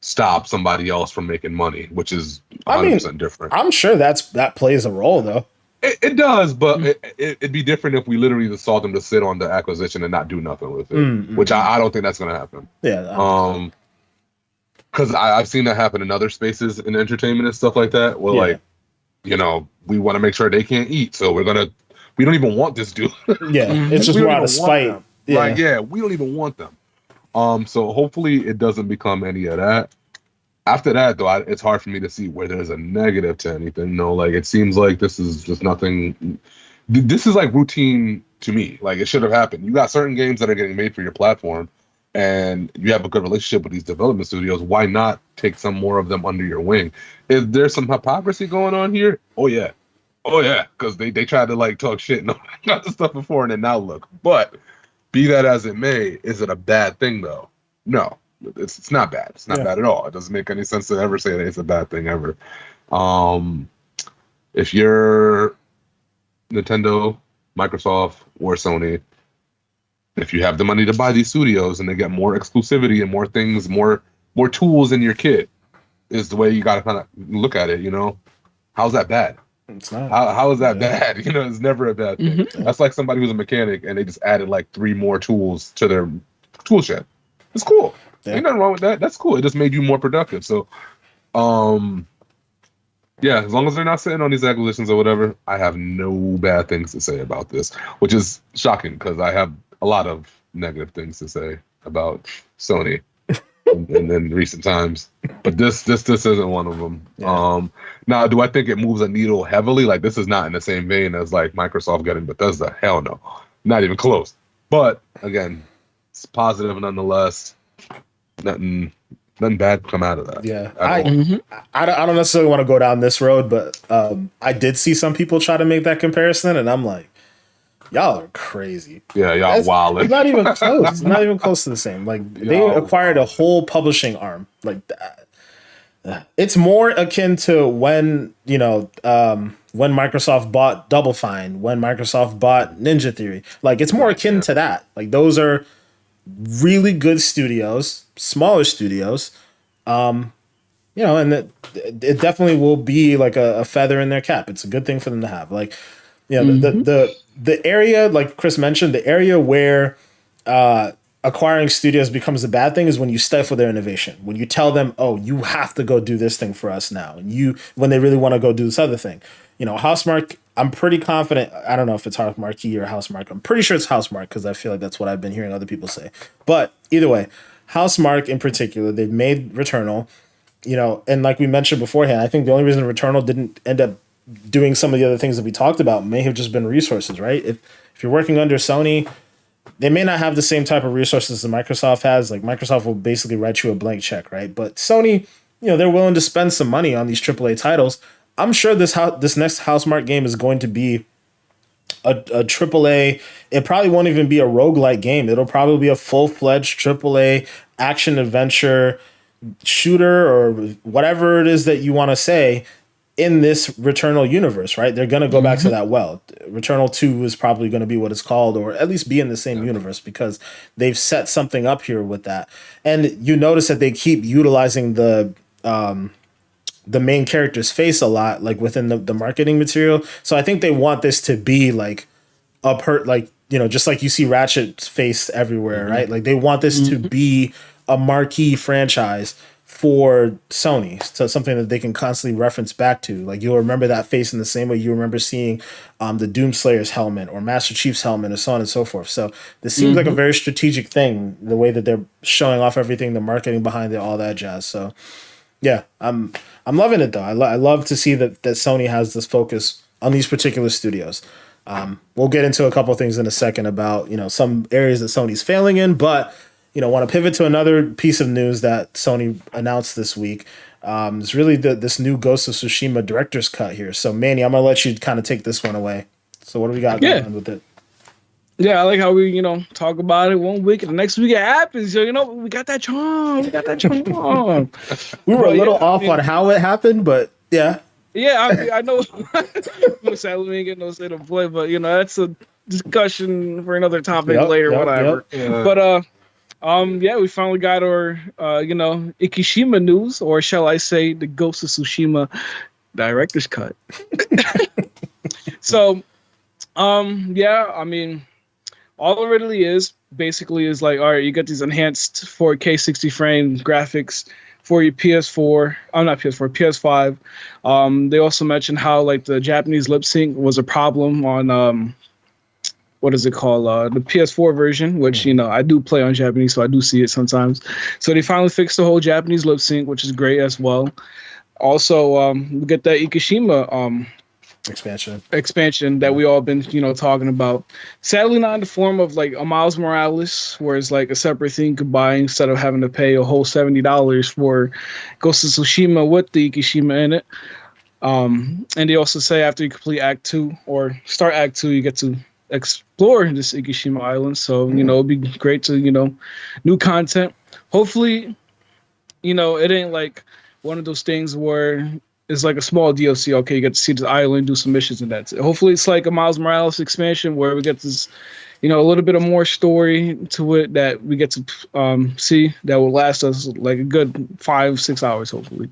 Speaker 3: stop somebody else from making money, which is 100% different.
Speaker 1: I'm sure that plays a role though.
Speaker 3: It does, but it'd be different if we literally just saw them to sit on the acquisition and not do nothing with it, which I don't think that's going to happen.
Speaker 1: Yeah.
Speaker 3: Because I've seen that happen in other spaces in entertainment and stuff like that, where like, you know, we want to make sure they can't eat, so we don't even want this dude.
Speaker 1: Yeah, it's just more out of spite.
Speaker 3: Yeah. Like, yeah, we don't even want them. So hopefully it doesn't become any of that. After that, though, it's hard for me to see where there's a negative to anything. No, like it seems like this is just nothing. This is like routine to me. Like it should have happened. You got certain games that are getting made for your platform, and you have a good relationship with these development studios. Why not take some more of them under your wing? Is there some hypocrisy going on here? Oh yeah, because they tried to like talk shit and all that other stuff before, and then now look. But be that as it may, is it a bad thing though? No. It's not bad. It's not bad at all. It doesn't make any sense to ever say that it's a bad thing ever. If you're Nintendo, Microsoft, or Sony, if you have the money to buy these studios and they get more exclusivity and more things, more tools in your kit, is the way you got to kind of look at it. You know, how's that bad?
Speaker 1: It's not.
Speaker 3: How is that bad? You know, it's never a bad thing. That's like somebody who's a mechanic and they just added like 3 more tools to their tool shed. It's cool. Ain't nothing wrong with that. That's cool. It just made you more productive. So, yeah, as long as they're not sitting on these acquisitions or whatever, I have no bad things to say about this, which is shocking because I have a lot of negative things to say about Sony in recent times. But this isn't one of them. Yeah. Now, do I think it moves a needle heavily? Like, this is not in the same vein as like Microsoft getting Bethesda. Hell no, not even close. But again, it's positive nonetheless. Nothing bad come out of that.
Speaker 1: Yeah, I don't necessarily want to go down this road, but I did see some people try to make that comparison, and I'm like, y'all are crazy.
Speaker 3: Yeah, y'all wildin'.
Speaker 1: It's not even close. It's not even close to the same. Like they acquired a whole publishing arm. Like that. It's more akin to when when Microsoft bought Double Fine, when Microsoft bought Ninja Theory. Like it's more akin to that. Like those are really good studios, smaller studios, and it definitely will be like a feather in their cap. It's a good thing for them to have. Like, the area, like Chris mentioned, the area where acquiring studios becomes a bad thing is when you stifle their innovation. When you tell them, "Oh, you have to go do this thing for us now," and when they really want to go do this other thing. Housemarque, I'm pretty confident. I don't know if it's Housemarque or Housemarque. I'm pretty sure it's Housemarque because I feel like that's what I've been hearing other people say. But either way, Housemarque in particular, they've made Returnal, and like we mentioned beforehand, I think the only reason Returnal didn't end up doing some of the other things that we talked about may have just been resources, right? If you're working under Sony, they may not have the same type of resources that Microsoft has. Like Microsoft will basically write you a blank check, right? But Sony, they're willing to spend some money on these AAA titles. I'm sure this next Housemarque game is going to be a AAA. It probably won't even be a roguelike game. It'll probably be a full-fledged AAA action adventure shooter or whatever it is that you want to say in this Returnal universe, right? They're going to go back to that well. Returnal 2 is probably going to be what it's called, or at least be in the same universe because they've set something up here with that. And you notice that they keep utilizing the main character's face a lot, like within the marketing material. So I think they want this to be like just like you see Ratchet's face everywhere, right? Like they want this to be a marquee franchise for Sony. So something that they can constantly reference back to. Like you'll remember that face in the same way you remember seeing the Doomslayer's helmet or Master Chief's helmet and so on and so forth. So this seems like a very strategic thing, the way that they're showing off everything, the marketing behind it, all that jazz. So yeah, I'm loving it though. I love to see that Sony has this focus on these particular studios. We'll get into a couple of things in a second about some areas that Sony's failing in, but want to pivot to another piece of news that Sony announced this week. It's really this new Ghost of Tsushima director's cut here. So Manny, I'm gonna let you kind of take this one away. So what do we got going on with it?
Speaker 2: Yeah, I like how we, talk about it one week and the next week it happens. So, we got that charm. We got that charm.
Speaker 1: We were a little off on how it happened, but yeah.
Speaker 2: Yeah, I mean, I know. Sadly, we ain't getting no state of play, but that's a discussion for another topic later, whatever. But yeah, we finally got our Ikishima news, or shall I say, the Ghost of Tsushima director's cut. So, yeah, I mean, all it really is basically is like, all right, you get these enhanced 4K 60 frame graphics for your PS4. I'm not PS4, PS5. They also mentioned how like the Japanese lip sync was a problem on what is it called? The PS4 version, which I do play on Japanese, so I do see it sometimes. So they finally fixed the whole Japanese lip sync, which is great as well. Also, we get that Ikishima expansion that we all been talking about. Sadly, not in the form of like a Miles Morales, where it's like a separate thing you could buy instead of having to pay a whole $70 for Ghost of Tsushima with the Ikishima in it. And they also say after you complete Act 2 or start Act 2, you get to explore this Ikishima island. So it'd be great to new content. Hopefully, it ain't like one of those things where it's like a small DLC. Okay, you get to see the island, do some missions, and that's it. Hopefully, it's like a Miles Morales expansion where we get this, a little bit of more story to it that we get to see that will last us like a good 5-6 hours. Hopefully,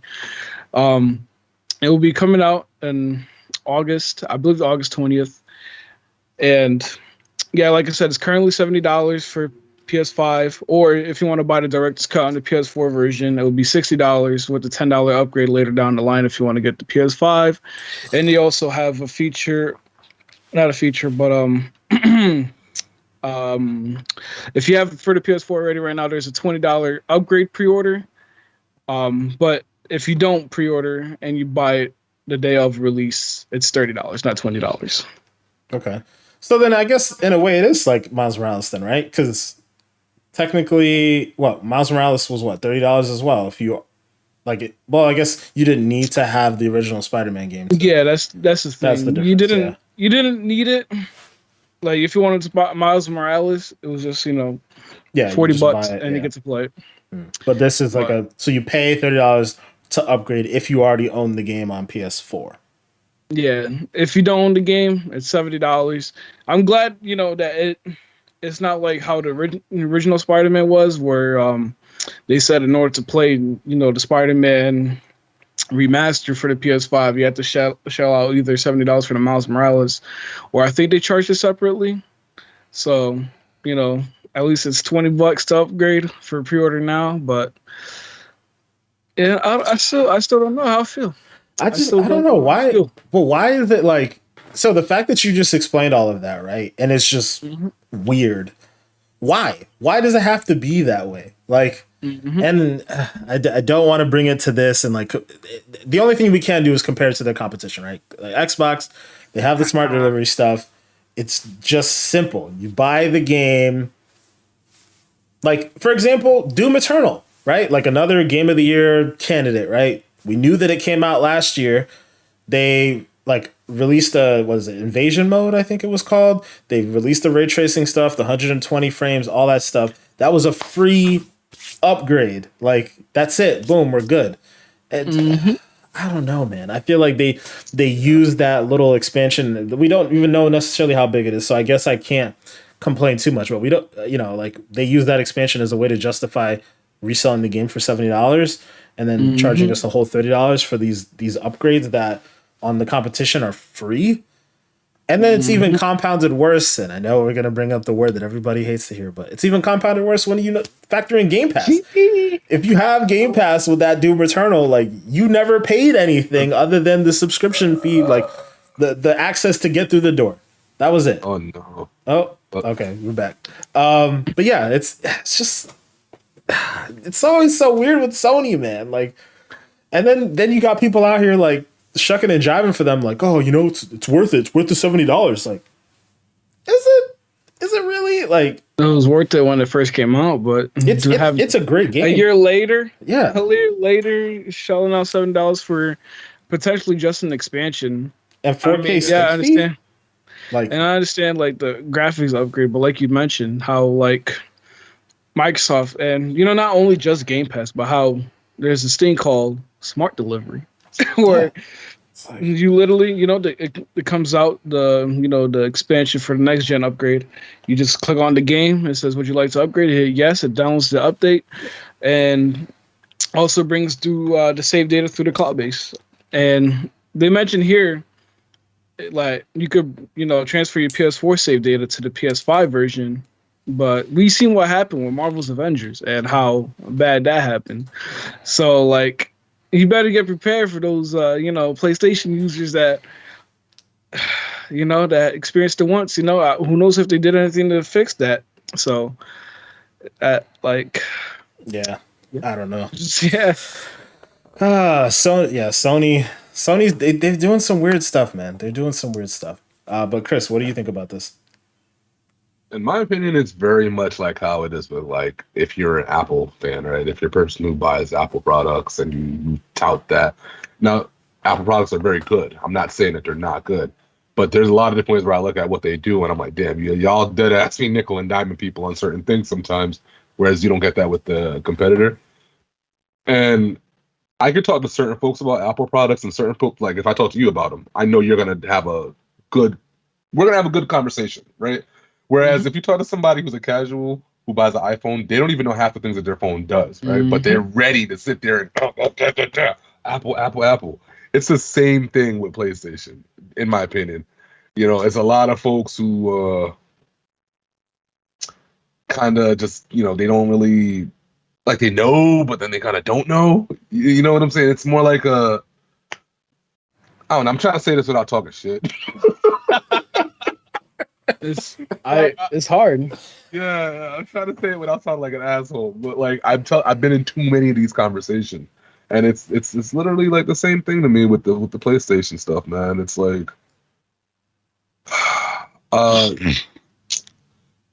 Speaker 2: it will be coming out in August. I believe August 20th. And yeah, like I said, it's currently $70 for PS5, or if you want to buy the director's cut on the PS4 version, it would be $60 with the $10 upgrade later down the line if you want to get the PS5. And they also have a feature, not a feature, but if you have for the PS4 already right now, there's a $20 upgrade pre-order. But if you don't pre-order and you buy it the day of release, it's $30, not $20.
Speaker 1: Okay. So then I guess in a way it is like Miles Morales then, right? Because technically, Miles Morales was $30 as well. If you like it, well, I guess you didn't need to have the original Spider-Man game.
Speaker 2: Yeah, that's the thing.
Speaker 1: That's the difference.
Speaker 2: You didn't need it. Like if you wanted to buy Miles Morales, it was just $40 and you get to play it.
Speaker 1: But this is so you pay $30 to upgrade if you already own the game on PS4.
Speaker 2: Yeah, if you don't own the game, it's $70. I'm glad that it's not like how the original Spider-Man was, where they said in order to play the Spider-Man remaster for the PS5, you have to shell out either $70 for the Miles Morales, or I think they charged it separately. So at least it's $20 to upgrade for pre-order now. But yeah, I still don't know how I feel.
Speaker 1: I don't know why. Well, why is it like so? The fact that you just explained all of that, right? And it's just weird. Why? Why does it have to be that way? Like, and I don't want to bring it to this. And like, the only thing we can do is compare it to their competition, right? Like Xbox, they have the smart delivery stuff. It's just simple. You buy the game. Like, for example, Doom Eternal, right? Like another Game of the Year candidate, right? We knew that it came out last year. They released Invasion Mode, I think it was called. They released the ray tracing stuff, the 120 frames, all that stuff. That was a free upgrade. Like that's it. Boom, we're good. And I don't know, man. I feel like they use that little expansion. We don't even know necessarily how big it is, so I guess I can't complain too much. But we don't, they use that expansion as a way to justify reselling the game for $70. And then charging us a whole $30 for these upgrades that on the competition are free. And then it's even compounded worse. And I know we're going to bring up the word that everybody hates to hear, but it's even compounded worse when you factor in Game Pass. If you have Game Pass with that Doom Eternal, like you never paid anything other than the subscription fee, like the access to get through the door. That was it.
Speaker 3: Oh, no.
Speaker 1: Oh, okay. We're back. But yeah, it's just... It's always so weird with Sony, man. Like, and then you got people out here like shucking and jiving for them, like, oh, it's worth it. It's worth the $70. Like, is it? Is it really? Like,
Speaker 2: it was worth it when it first came out, but
Speaker 1: it's a great game.
Speaker 2: A year later, shelling out $7 for potentially just an expansion
Speaker 1: and 4K.
Speaker 2: Yeah, I understand. And I understand like the graphics upgrade, but like you mentioned, how like Microsoft and not only just Game Pass, but how there's this thing called smart delivery, where You literally, it comes out the expansion for the next gen upgrade. You just click on the game. It says, "Would you like to upgrade?" Hit yes. It downloads the update, and also brings through the save data through the cloud base. And they mentioned here, like you could transfer your PS4 save data to the PS5 version, but we seen what happened with Marvel's Avengers and how bad that happened. So like, you better get prepared for those PlayStation users that that experienced it once. Who knows if they did anything to fix that. So like,
Speaker 1: Yeah, I don't know.
Speaker 2: yeah.
Speaker 1: Sony's they're doing some weird stuff, man. They're doing some weird stuff. But Chris, what do you think about this?
Speaker 3: In my opinion, it's very much like how it is with like if you're an Apple fan, right? If you're a person who buys Apple products and you tout that. Now, Apple products are very good. I'm not saying that they're not good, but there's a lot of different ways where I look at what they do and I'm like, damn, y'all dead ass me nickel and diamond people on certain things sometimes, whereas you don't get that with the competitor. And I could talk to certain folks about Apple products and certain folks, like if I talk to you about them, I know we're gonna have a good conversation, right? Whereas if you talk to somebody who's a casual who buys an iPhone, they don't even know half the things that their phone does, right? But they're ready to sit there and Apple. It's the same thing with PlayStation, in my opinion. It's a lot of folks who kind of just, they don't really, like they know, but then they kind of don't know. You know what I'm saying? It's more like I don't know. I'm trying to say this without talking shit.
Speaker 2: It's hard.
Speaker 3: Yeah, I'm trying to say it without sounding like an asshole, but like I've been in too many of these conversations, and it's literally like the same thing to me with the PlayStation stuff, man. It's like,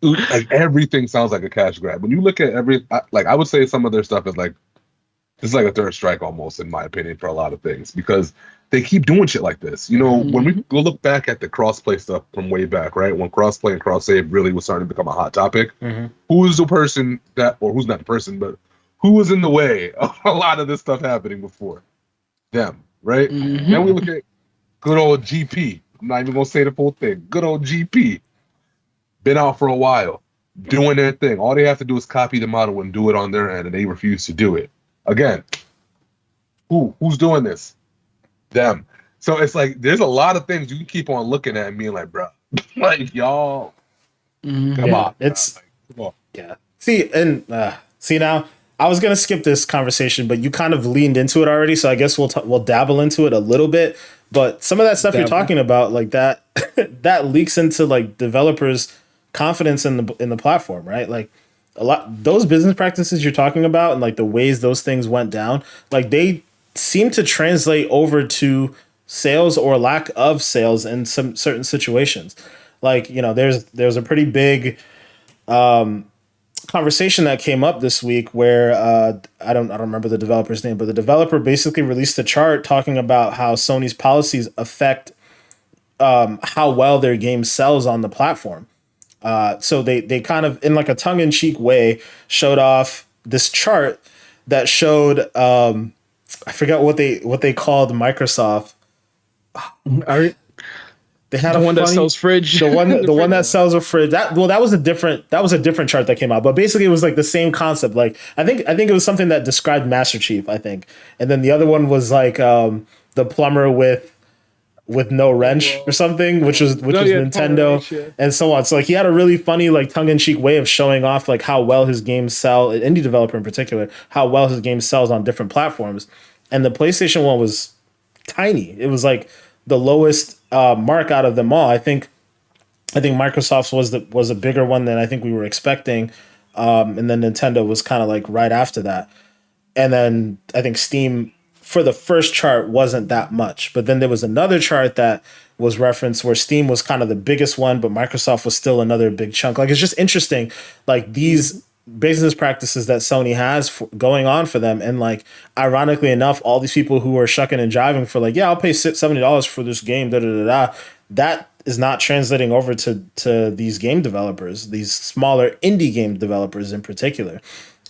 Speaker 3: like everything sounds like a cash grab. When you look at I would say some of their stuff is like, this is like a third strike almost, in my opinion, for a lot of things, because they keep doing shit like this. When we go look back at the crossplay stuff from way back, right? When crossplay and cross save really was starting to become a hot topic, who is the person or who's not the person, but who was in the way of a lot of this stuff happening before? Them, right? Then we look at good old GP. I'm not even going to say the full thing. Good old GP. Been out for a while, doing their thing. All they have to do is copy the model and do it on their end, and they refuse to do it. Again, who's doing this? Them. So it's like there's a lot of things you can keep on looking at and being like, bro, like y'all, come on.
Speaker 1: Come on. Yeah. See now, I was gonna skip this conversation, but you kind of leaned into it already, so I guess we'll dabble into it a little bit. But some of that stuff you're talking about, like that, that leaks into like developers' confidence in the platform, right? Like a lot those business practices you're talking about and like the ways those things went down, like they seem to translate over to sales or lack of sales in some certain situations. Like, there's a pretty big conversation that came up this week where I don't remember the developer's name, but the developer basically released a chart talking about how Sony's policies affect how well their game sells on the platform. So they kind of, in like a tongue-in-cheek way, showed off this chart that showed I forgot what they called Microsoft. They had
Speaker 2: the one that sells fridge.
Speaker 1: The one that sells a fridge. That was a different chart that came out. But basically, it was like the same concept. Like I think it was something that described Master Chief. I think, and then the other one was like the plumber with no wrench or something, which was Nintendo wrench, yeah. And so on. So like he had a really funny like tongue-in-cheek way of showing off like how well his games sell, an indie developer in particular, how well his game sells on different platforms. And the PlayStation one was tiny. It was like the lowest mark out of them all. I think Microsoft's was a bigger one than I think we were expecting, and then Nintendo was kind of like right after that. And then I think Steam for the first chart wasn't that much, but then there was another chart that was referenced where Steam was kind of the biggest one, but Microsoft was still another big chunk. Like it's just interesting, like these business practices that Sony has going on for them, and like ironically enough, all these people who are shucking and jiving for like, yeah, I'll pay $70 for this game, that is not translating over to these game developers, these smaller indie game developers in particular,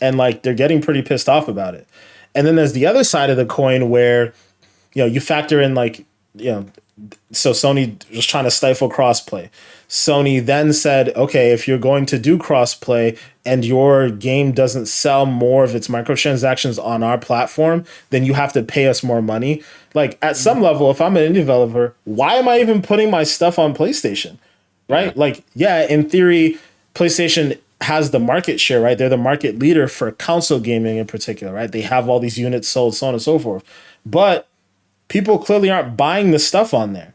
Speaker 1: and like they're getting pretty pissed off about it. And then there's the other side of the coin where, you factor in like so Sony was trying to stifle crossplay. Sony then said, okay, if you're going to do crossplay and your game doesn't sell more of its microtransactions on our platform, then you have to pay us more money. Like, at some level, if I'm an indie developer, why am I even putting my stuff on PlayStation? Right? Yeah. Like, yeah, in theory, PlayStation has the market share, right? They're the market leader for console gaming in particular, right? They have all these units sold, so on and so forth. But people clearly aren't buying the stuff on there.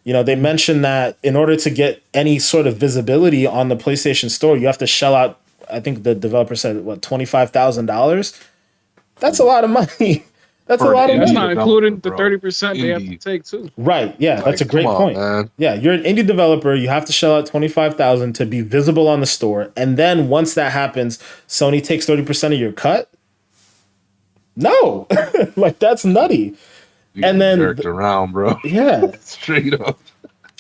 Speaker 1: They mentioned that in order to get any sort of visibility on the PlayStation Store, you have to shell out, I think the developer said, what, $25,000? That's a lot of money. That's a lot of money.
Speaker 2: That's not including the 30% they have to take too.
Speaker 1: Right. Yeah, that's a great point. Man. Yeah, you're an indie developer. You have to shell out $25,000 to be visible on the store, and then once that happens, Sony takes 30% of your cut. No, like that's nutty.
Speaker 3: You and then jerked around, bro.
Speaker 1: Yeah,
Speaker 3: straight up.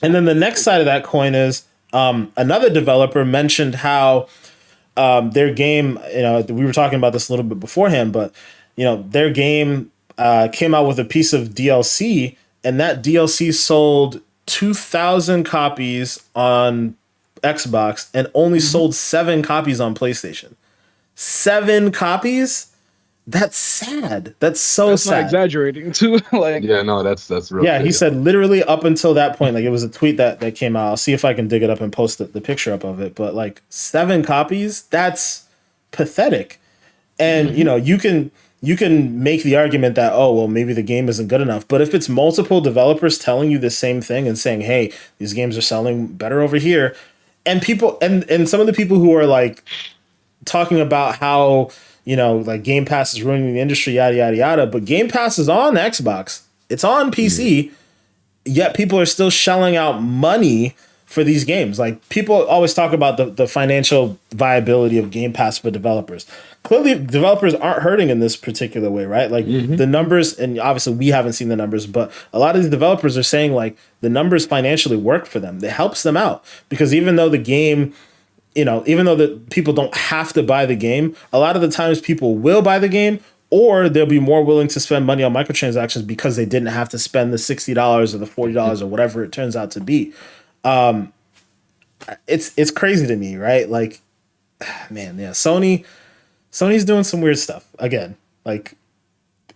Speaker 1: And then the next side of that coin is another developer mentioned how their game. We were talking about this a little bit beforehand, but their game came out with a piece of DLC, and that DLC sold 2,000 copies on Xbox and only sold 7 copies on PlayStation. 7 copies? That's sad. That's sad.
Speaker 2: Not exaggerating too. Like,
Speaker 3: yeah, no, that's real.
Speaker 1: Yeah, he said literally up until that point, like it was a tweet that came out. I'll see if I can dig it up and post the picture up of it. But like 7 copies, that's pathetic. And you can make the argument that, oh, well, maybe the game isn't good enough. But if it's multiple developers telling you the same thing and saying, hey, these games are selling better over here, and people and some of the people who are like talking about how like Game Pass is ruining the industry, yada, yada, yada. But Game Pass is on Xbox. It's on PC. Yet people are still shelling out money for these games. Like, people always talk about the financial viability of Game Pass for developers. Clearly, developers aren't hurting in this particular way, right? Like, the numbers, and obviously we haven't seen the numbers, but a lot of these developers are saying, like, the numbers financially work for them. It helps them out. Because even though the game... even though the people don't have to buy the game, a lot of the times people will buy the game, or they'll be more willing to spend money on microtransactions because they didn't have to spend the $60 or the $40 or whatever it turns out to be. It's crazy to me, right? Like, man, yeah, Sony's doing some weird stuff again. Like,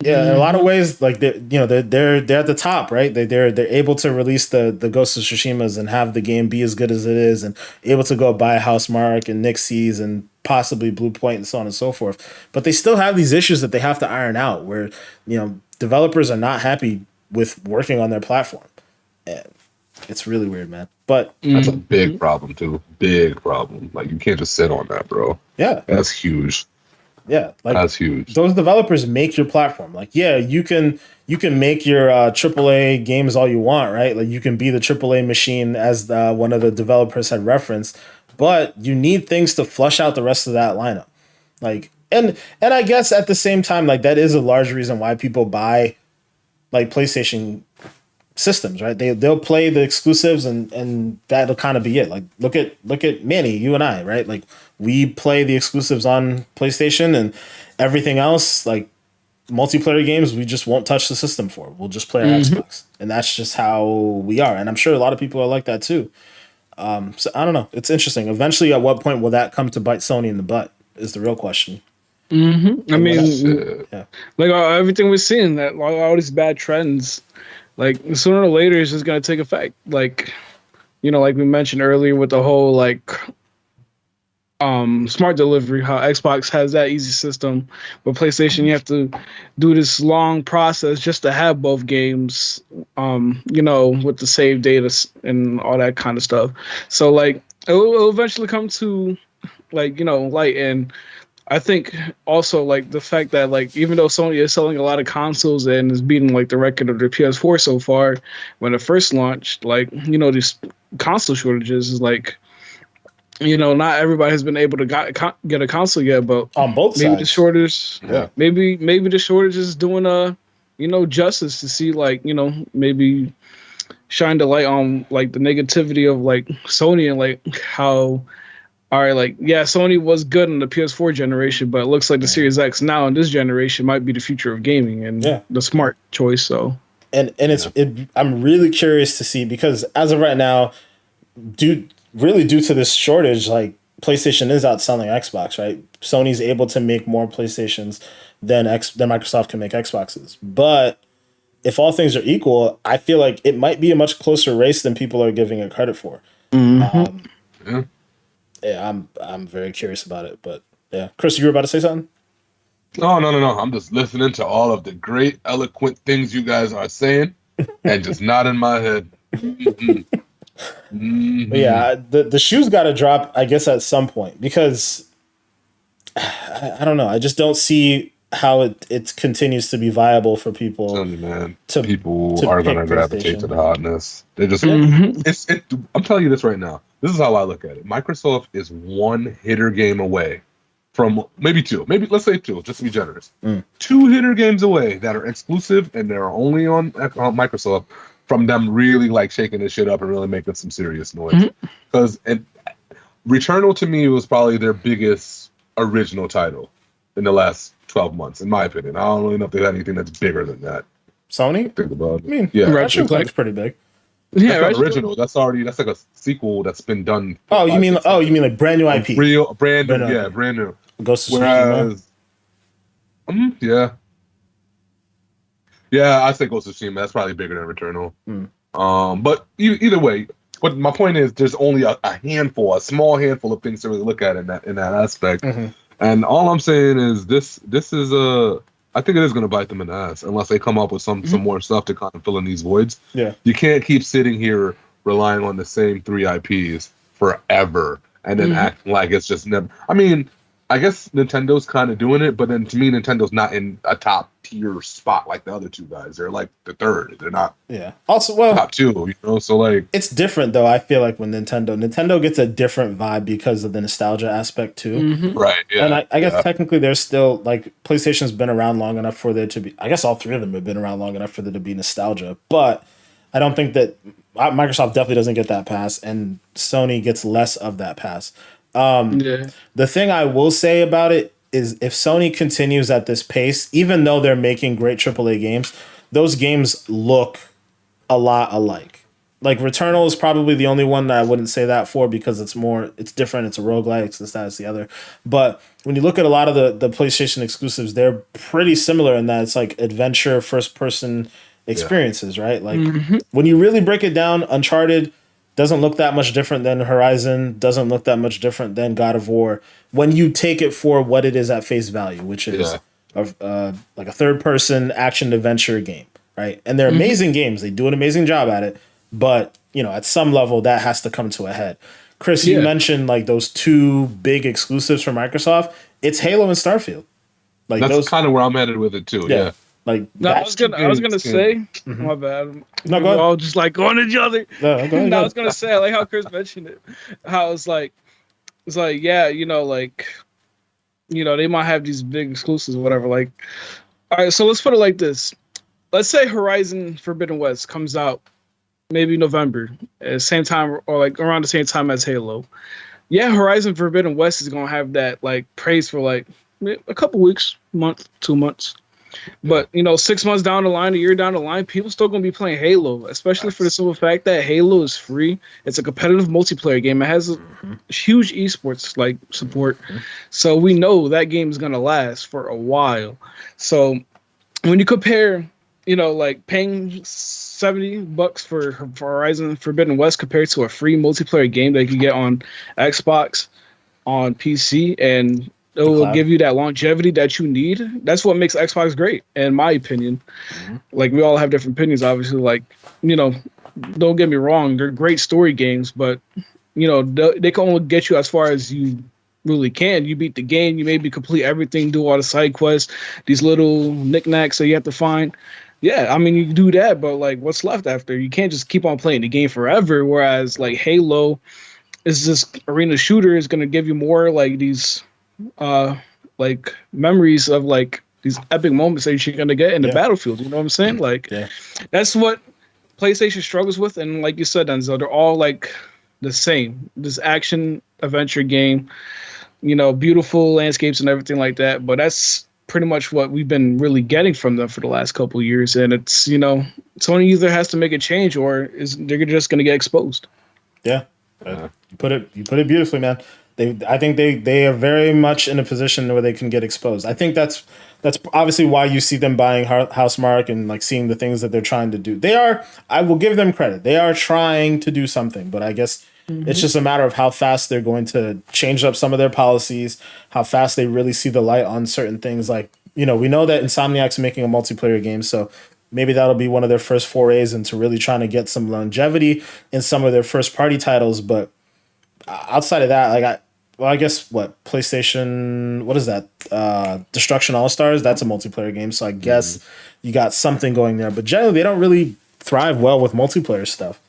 Speaker 1: yeah, in a lot of ways, like they're at the top, right? They're able to release the Ghost of Tsushimas and have the game be as good as it is, and able to go buy Housemarque and Nixies and possibly Blue Point and so on and so forth. But they still have these issues that they have to iron out, where developers are not happy with working on their platform. And it's really weird, man. But
Speaker 3: that's a big problem too. Big problem. Like, you can't just sit on that, bro.
Speaker 1: Yeah,
Speaker 3: that's huge.
Speaker 1: Yeah, like,
Speaker 3: that's huge.
Speaker 1: Those developers make your platform. Like, yeah, you can make your AAA games all you want, right? Like, you can be the AAA machine, as one of the developers had referenced, but you need things to flush out the rest of that lineup. Like, and I guess at the same time, like, that is a large reason why people buy like PlayStation systems, right? They'll play the exclusives and that'll kind of be it. Like, look at Manny, you and I, right? Like, we play the exclusives on PlayStation, and everything else, like multiplayer games, we just won't touch the system for. We'll just play our Xbox, and that's just how we are. And I'm sure a lot of people are like that too. So I don't know. It's interesting. Eventually, at what point will that come to bite Sony in the butt? Is the real question.
Speaker 2: I mean, like everything we're seeing, that all these bad trends, like sooner or later, it's just gonna take effect. Like, like we mentioned earlier with the whole like smart delivery, how Xbox has that easy system, but PlayStation, you have to do this long process just to have both games, with the save data and all that kind of stuff. So like it'll eventually come to like, light. And I think also like the fact that like, even though Sony is selling a lot of consoles and is beating like the record of their PS4 so far, when it first launched, like, these console shortages is like, not everybody has been able to get a console yet, but
Speaker 1: on both
Speaker 2: maybe
Speaker 1: sides.
Speaker 2: the shortage, maybe the shortage is doing justice to see, like, maybe shine the light on like the negativity of like Sony and like how, all right, like, yeah, Sony was good in the PS4 generation, but it looks like the Series X now in this generation might be the future of gaming and the smart choice. So.
Speaker 1: and I'm really curious to see, because as of right now, due to this shortage, like PlayStation is outselling Xbox, right? Sony's able to make more PlayStations than Microsoft can make Xboxes. But if all things are equal, I feel like it might be a much closer race than people are giving it credit for. Yeah, I'm very curious about it. But yeah, Chris, you were about to say something?
Speaker 3: No. I'm just listening to all of the great, eloquent things you guys are saying, and just nodding my head.
Speaker 1: But yeah, the shoe's got to drop, I guess, at some point, because I don't know. I just don't see how it continues to be viable for people.
Speaker 3: People are going to gravitate to the hotness. They just I'm telling you this right now. This is how I look at it. Microsoft is one hitter game away from maybe two. Maybe let's say two, just to be generous. 2 hitter games away that are exclusive and they're only on Microsoft, from them really like shaking this shit up and really making some serious noise. Because Returnal to me was probably their biggest original title in the last 12 months, in my opinion. I don't really know if they had anything that's bigger than that.
Speaker 1: Sony?
Speaker 3: Think about it.
Speaker 1: I mean,
Speaker 3: yeah,
Speaker 1: Ratchet & Clank's pretty big.
Speaker 2: Yeah,
Speaker 3: that's not original. That's like a sequel that's been done.
Speaker 1: You mean like brand new IP?
Speaker 3: Brand new.
Speaker 1: Ghost of Tsushima.
Speaker 3: Yeah, I say Ghost of Tsushima. That's probably bigger than Returnal. But either way, what my point is, there's only a small handful of things to really look at in that aspect. And all I'm saying is this is I think it is going to bite them in the ass unless they come up with some more stuff to kind of fill in these voids. Yeah, you can't keep sitting here relying on the same 3 IPs forever and then acting like it's just never. I mean, I guess Nintendo's kind of doing it, but then to me, Nintendo's not in a top tier spot like the other two guys. They're like the third. They're not.
Speaker 1: Yeah. Also, well,
Speaker 3: top 2. So like
Speaker 1: it's different though. I feel like when Nintendo gets a different vibe because of the nostalgia aspect too.
Speaker 3: Right. Yeah.
Speaker 1: And I guess technically there's still like PlayStation's been around long enough for there to be. I guess all 3 of them have been around long enough for there to be nostalgia, but I don't think that Microsoft definitely doesn't get that pass, and Sony gets less of that pass. The thing I will say about it is if Sony continues at this pace, even though they're making great AAA games, those games look a lot alike. Like Returnal is probably the only one that I wouldn't say that for, because it's different. It's a roguelike, it's this, that, it's the other. But when you look at a lot of the PlayStation exclusives, they're pretty similar in that it's like adventure, first person experiences, right? Like when you really break it down, Uncharted doesn't look that much different than Horizon, doesn't look that much different than God of War, when you take it for what it is at face value, which is like a third-person action-adventure game, right? And they're amazing games. They do an amazing job at it, but, at some level, that has to come to a head. Chris, you mentioned like those 2 big exclusives from Microsoft. It's Halo and Starfield. Like
Speaker 3: that's kind of where I'm headed with it, too, yeah.
Speaker 2: Like I was gonna say, my bad. No, go ahead. We're all just like going at each other. No, I was gonna say, I like how Chris mentioned it. How it's like, yeah, they might have these big exclusives or whatever. Like, all right, so let's put it like this. Let's say Horizon Forbidden West comes out maybe November, at the same time or like around the same time as Halo. Yeah, Horizon Forbidden West is gonna have that like praise for like a couple weeks, month, 2 months. But 6 months down the line, a year down the line, people still gonna be playing Halo, especially for the simple fact that Halo is free. It's a competitive multiplayer game. It has a huge esports like support, so we know that game is gonna last for a while. So when you compare, like paying $70 for Horizon Forbidden West compared to a free multiplayer game that you can get on Xbox, on PC, and it will give you that longevity that you need. That's what makes Xbox great, in my opinion. Like, we all have different opinions, obviously. Like, don't get me wrong, they're great story games, but, they can only get you as far as you really can. You beat the game, you maybe complete everything, do all the side quests, these little knickknacks that you have to find. Yeah, I mean, you can do that, but, like, what's left after? You can't just keep on playing the game forever, whereas, like, Halo is this arena shooter is going to give you more, like, these like memories of like these epic moments that you're gonna get in the battlefield. You know what I'm saying? Like that's what PlayStation struggles with, and like you said, Denzel, they're all like the same. This action adventure game, beautiful landscapes and everything like that. But that's pretty much what we've been really getting from them for the last couple of years. And it's, Sony either has to make a change or they're just going to get exposed.
Speaker 1: Yeah. You put it beautifully, man. I think they are very much in a position where they can get exposed. I think that's obviously why you see them buying Housemarque and like seeing the things that they're trying to do. I will give them credit. They are trying to do something, but I guess it's just a matter of how fast they're going to change up some of their policies, how fast they really see the light on certain things. Like, we know that Insomniac's making a multiplayer game, so maybe that'll be one of their first forays into really trying to get some longevity in some of their first party titles. But outside of that, I guess PlayStation, what is that? Destruction All-Stars, that's a multiplayer game. So I guess you got something going there. But generally, they don't really thrive well with multiplayer stuff.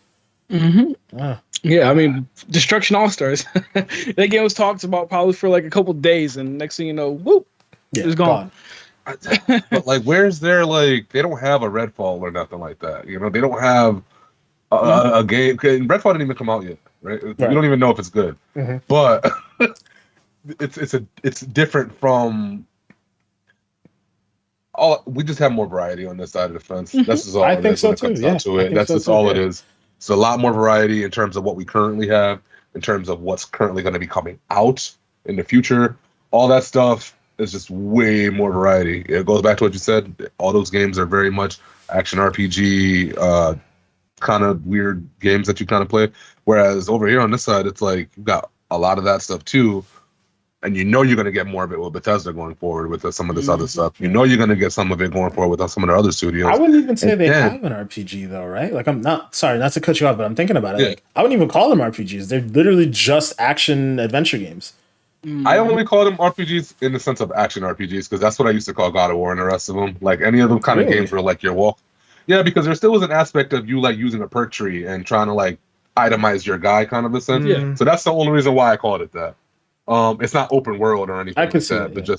Speaker 2: Yeah, I mean, Destruction All-Stars. That game was talked about probably for like a couple days, and next thing you know, whoop, it's gone.
Speaker 3: But like, where's their like? They don't have a Redfall or nothing like that. They don't have a game. Redfall didn't even come out yet, right? We don't even know if it's good. But it's different from. We just have more variety on this side of the fence. This is all
Speaker 1: I think so too.
Speaker 3: That's just all it is. It's a lot more variety in terms of what we currently have, in terms of what's currently going to be coming out in the future. All that stuff is just way more variety. It goes back to what you said. All those games are very much action RPG, kind of weird games that you kind of play. Whereas over here on this side, it's like you've got a lot of that stuff too. And you're going to get more of it with Bethesda going forward with some of this other stuff. You're going to get some of it going forward with some of the other studios.
Speaker 1: I wouldn't even say they have an RPG though, right? Like, I'm not sorry, not to cut you off, but I'm thinking about it.
Speaker 3: Yeah.
Speaker 1: Like, I wouldn't even call them RPGs. They're literally just action adventure games.
Speaker 3: I only call them RPGs in the sense of action RPGs because that's what I used to call God of War and the rest of them. Like any of them kind of games where like your walk. Yeah, because there still was an aspect of you like using a perk tree and trying to like itemize your guy kind of a sense.
Speaker 2: Yeah.
Speaker 3: So that's the only reason why I called it that. It's not open world or anything
Speaker 1: I can
Speaker 3: like
Speaker 1: see
Speaker 3: that,
Speaker 1: it,
Speaker 3: but
Speaker 1: yeah.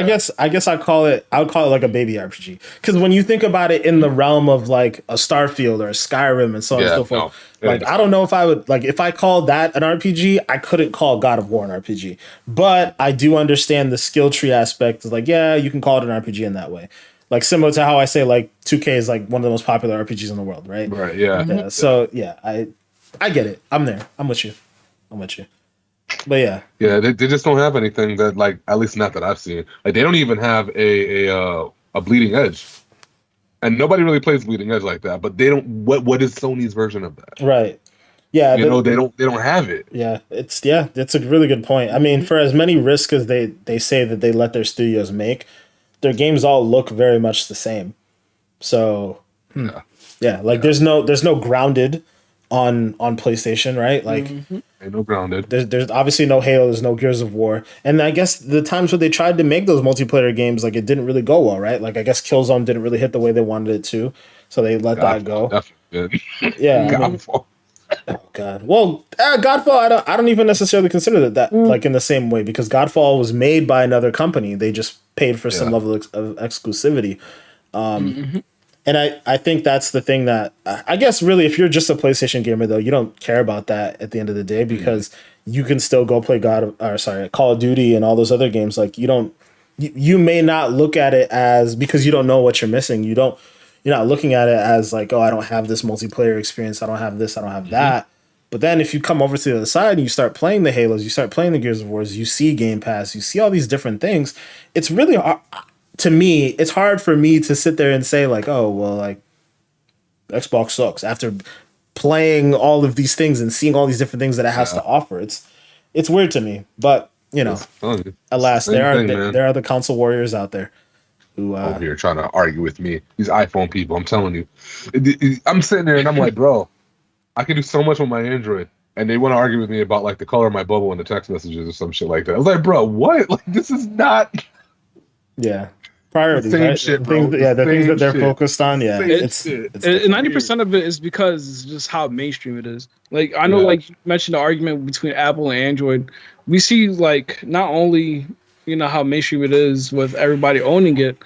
Speaker 3: just
Speaker 1: I guess I would call it like a baby RPG. Because when you think about it in the realm of like a Starfield or a Skyrim and so on and so forth, like I don't know if I would like if I called that an RPG, I couldn't call God of War an RPG. But I do understand the skill tree aspect. Is like, yeah, you can call it an RPG in that way. Like similar to how I say like 2K is like one of the most popular RPGs in the world, right?
Speaker 3: Right, yeah.
Speaker 1: So yeah, I get it. I'm there. I'm with you. But yeah,
Speaker 3: they just don't have anything that like at least not that I've seen. Like they don't even have a Bleeding Edge, and nobody really plays Bleeding Edge like that. But they don't. What is Sony's version of that?
Speaker 1: right. Yeah,
Speaker 3: they don't have it.
Speaker 1: Yeah, it's a really good point. I mean, for as many risks as they say that they let their studios make, their games all look very much the same. So like there's no Grounded on PlayStation, right? Like
Speaker 3: Ain't no Grounded.
Speaker 1: There's obviously no Halo, there's no Gears of War. And I guess the times where they tried to make those multiplayer games, like it didn't really go well, right? Like I guess Killzone didn't really hit the way they wanted it to, so they let that go.
Speaker 3: Definitely did.
Speaker 1: Yeah.
Speaker 3: Godfall.
Speaker 1: Oh God. Well, Godfall, I don't even necessarily consider that like in the same way because Godfall was made by another company. They just paid for some level of exclusivity. And I think that's the thing that I guess really if you're just a PlayStation gamer though, you don't care about that at the end of the day because you can still go play Call of Duty and all those other games. Like you may not look at it as because you don't know what you're missing. You're not looking at it as like, oh, I don't have this multiplayer experience. I don't have this. I don't have that. But then if you come over to the other side and you start playing the Halos, you start playing the Gears of Wars, you see Game Pass, you see all these different things. It's really hard. To me, it's hard for me to sit there and say like, oh, well, like Xbox sucks after playing all of these things and seeing all these different things that it has to offer. It's weird to me, but alas, there are the console warriors out there who
Speaker 3: over here trying to argue with me. These iPhone people, I'm telling you, I'm sitting there and I'm like, bro, I can do so much with my Android. And they want to argue with me about like the color of my bubble in the text messages or some shit like that. I was like, bro, what? Like this is not.
Speaker 1: Yeah. Priorities,
Speaker 3: same
Speaker 1: right?
Speaker 3: shit, bro.
Speaker 1: The things that they're focused on. Yeah,
Speaker 2: it's 90% of it is because it's just how mainstream it is. Like I know, like you mentioned the argument between Apple and Android. We see like not only how mainstream it is with everybody owning it,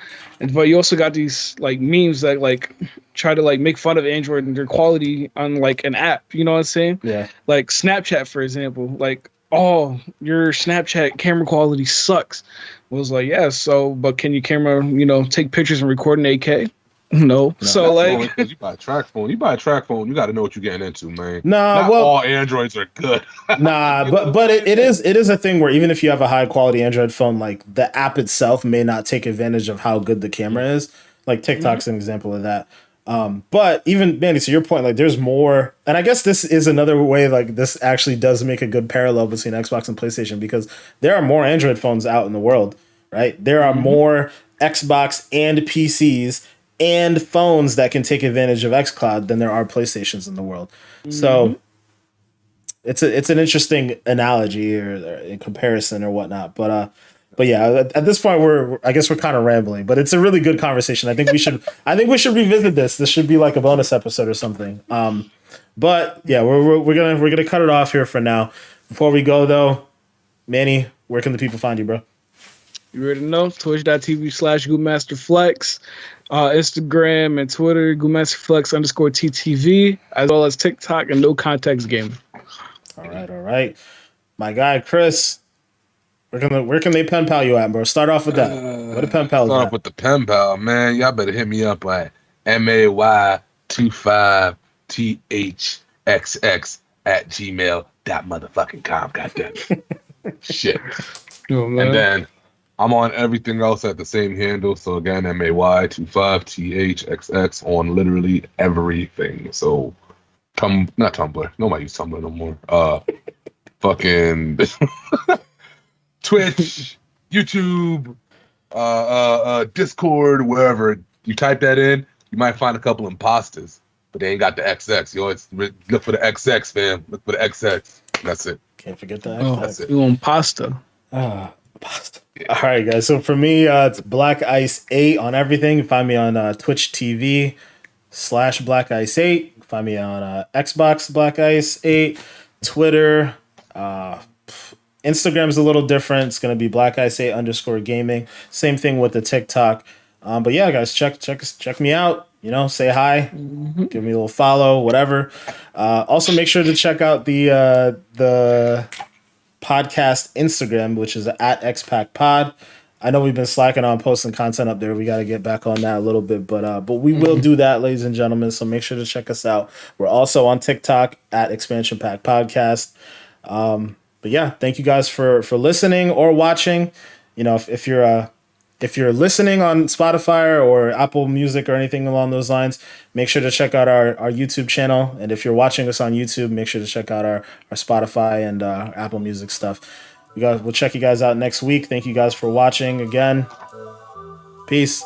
Speaker 2: but you also got these like memes that like try to like make fun of Android and their quality on like an app. You know what I'm saying?
Speaker 1: Yeah.
Speaker 2: Like Snapchat, for example. Like oh, your Snapchat camera quality sucks. I was like, yeah, so, but can your camera, take pictures and record in 8K? No. So,
Speaker 3: That's only
Speaker 2: like,
Speaker 3: because you buy a track phone. You buy a track phone, you got to know what you're getting into, man.
Speaker 1: Nah,
Speaker 3: Not
Speaker 1: well,
Speaker 3: all Androids are good.
Speaker 1: nah,
Speaker 3: You know what
Speaker 1: but
Speaker 3: I'm
Speaker 1: it
Speaker 3: saying?
Speaker 1: is a thing where even if you have a high quality Android phone, like the app itself may not take advantage of how good the camera is. Like TikTok's an example of that. But even Manny, to your point, like there's more, and I guess this is another way. Like this actually does make a good parallel between Xbox and PlayStation because there are more Android phones out in the world, right? There are more Xbox and PCs and phones that can take advantage of xCloud than there are PlayStations in the world. So it's an interesting analogy or in comparison or whatnot. But yeah, at this point I guess we're kind of rambling, but it's a really good conversation. I think we should revisit this. This should be like a bonus episode or something. But yeah, we're gonna cut it off here for now. Before we go though, Manny, where can the people find you, bro?
Speaker 2: you already know, twitch.tv/GoodMasterFlex, Instagram and Twitter, GoodMasterFlex_TTV, as well as TikTok and No Context Gaming.
Speaker 1: All right. My guy Chris, where can they pen pal you at, bro? Start off with that. What a pen pals
Speaker 3: Start
Speaker 1: at?
Speaker 3: off with the pen pal, man. Y'all better hit me up at may25thxx@gmail.com. Goddamn. Shit.
Speaker 2: Oh, man.
Speaker 3: And then I'm on everything else at the same handle. So again, may25thxx on literally everything. So not Tumblr. Nobody use Tumblr no more. Fucking Twitch, YouTube, Discord, wherever. You type that in, you might find a couple imposters, but they ain't got the XX. You always look for the XX, fam. Look for the XX. That's it.
Speaker 1: Can't forget that.
Speaker 2: Oh,
Speaker 3: That's it.
Speaker 2: you want pasta?
Speaker 1: Pasta. All right, guys. So for me, it's Black Ice 8 on everything. Find me on Twitch TV/Black Ice 8. Find me on Xbox Black Ice 8, Twitter. Instagram's a little different. It's gonna be Black Ice 8 _gaming. Same thing with the TikTok. But yeah, guys, check me out. Say hi, give me a little follow, whatever. Also, make sure to check out the podcast Instagram, which is at XPackPod. I know we've been slacking on posting content up there. We got to get back on that a little bit, but we will do that, ladies and gentlemen. So make sure to check us out. We're also on TikTok at Expansion Pack Podcast. But yeah, thank you guys for listening or watching. If you're listening on Spotify or Apple Music or anything along those lines, make sure to check out our YouTube channel. And if you're watching us on YouTube, make sure to check out our Spotify and Apple Music stuff. We'll check you guys out next week. Thank you guys for watching again. Peace.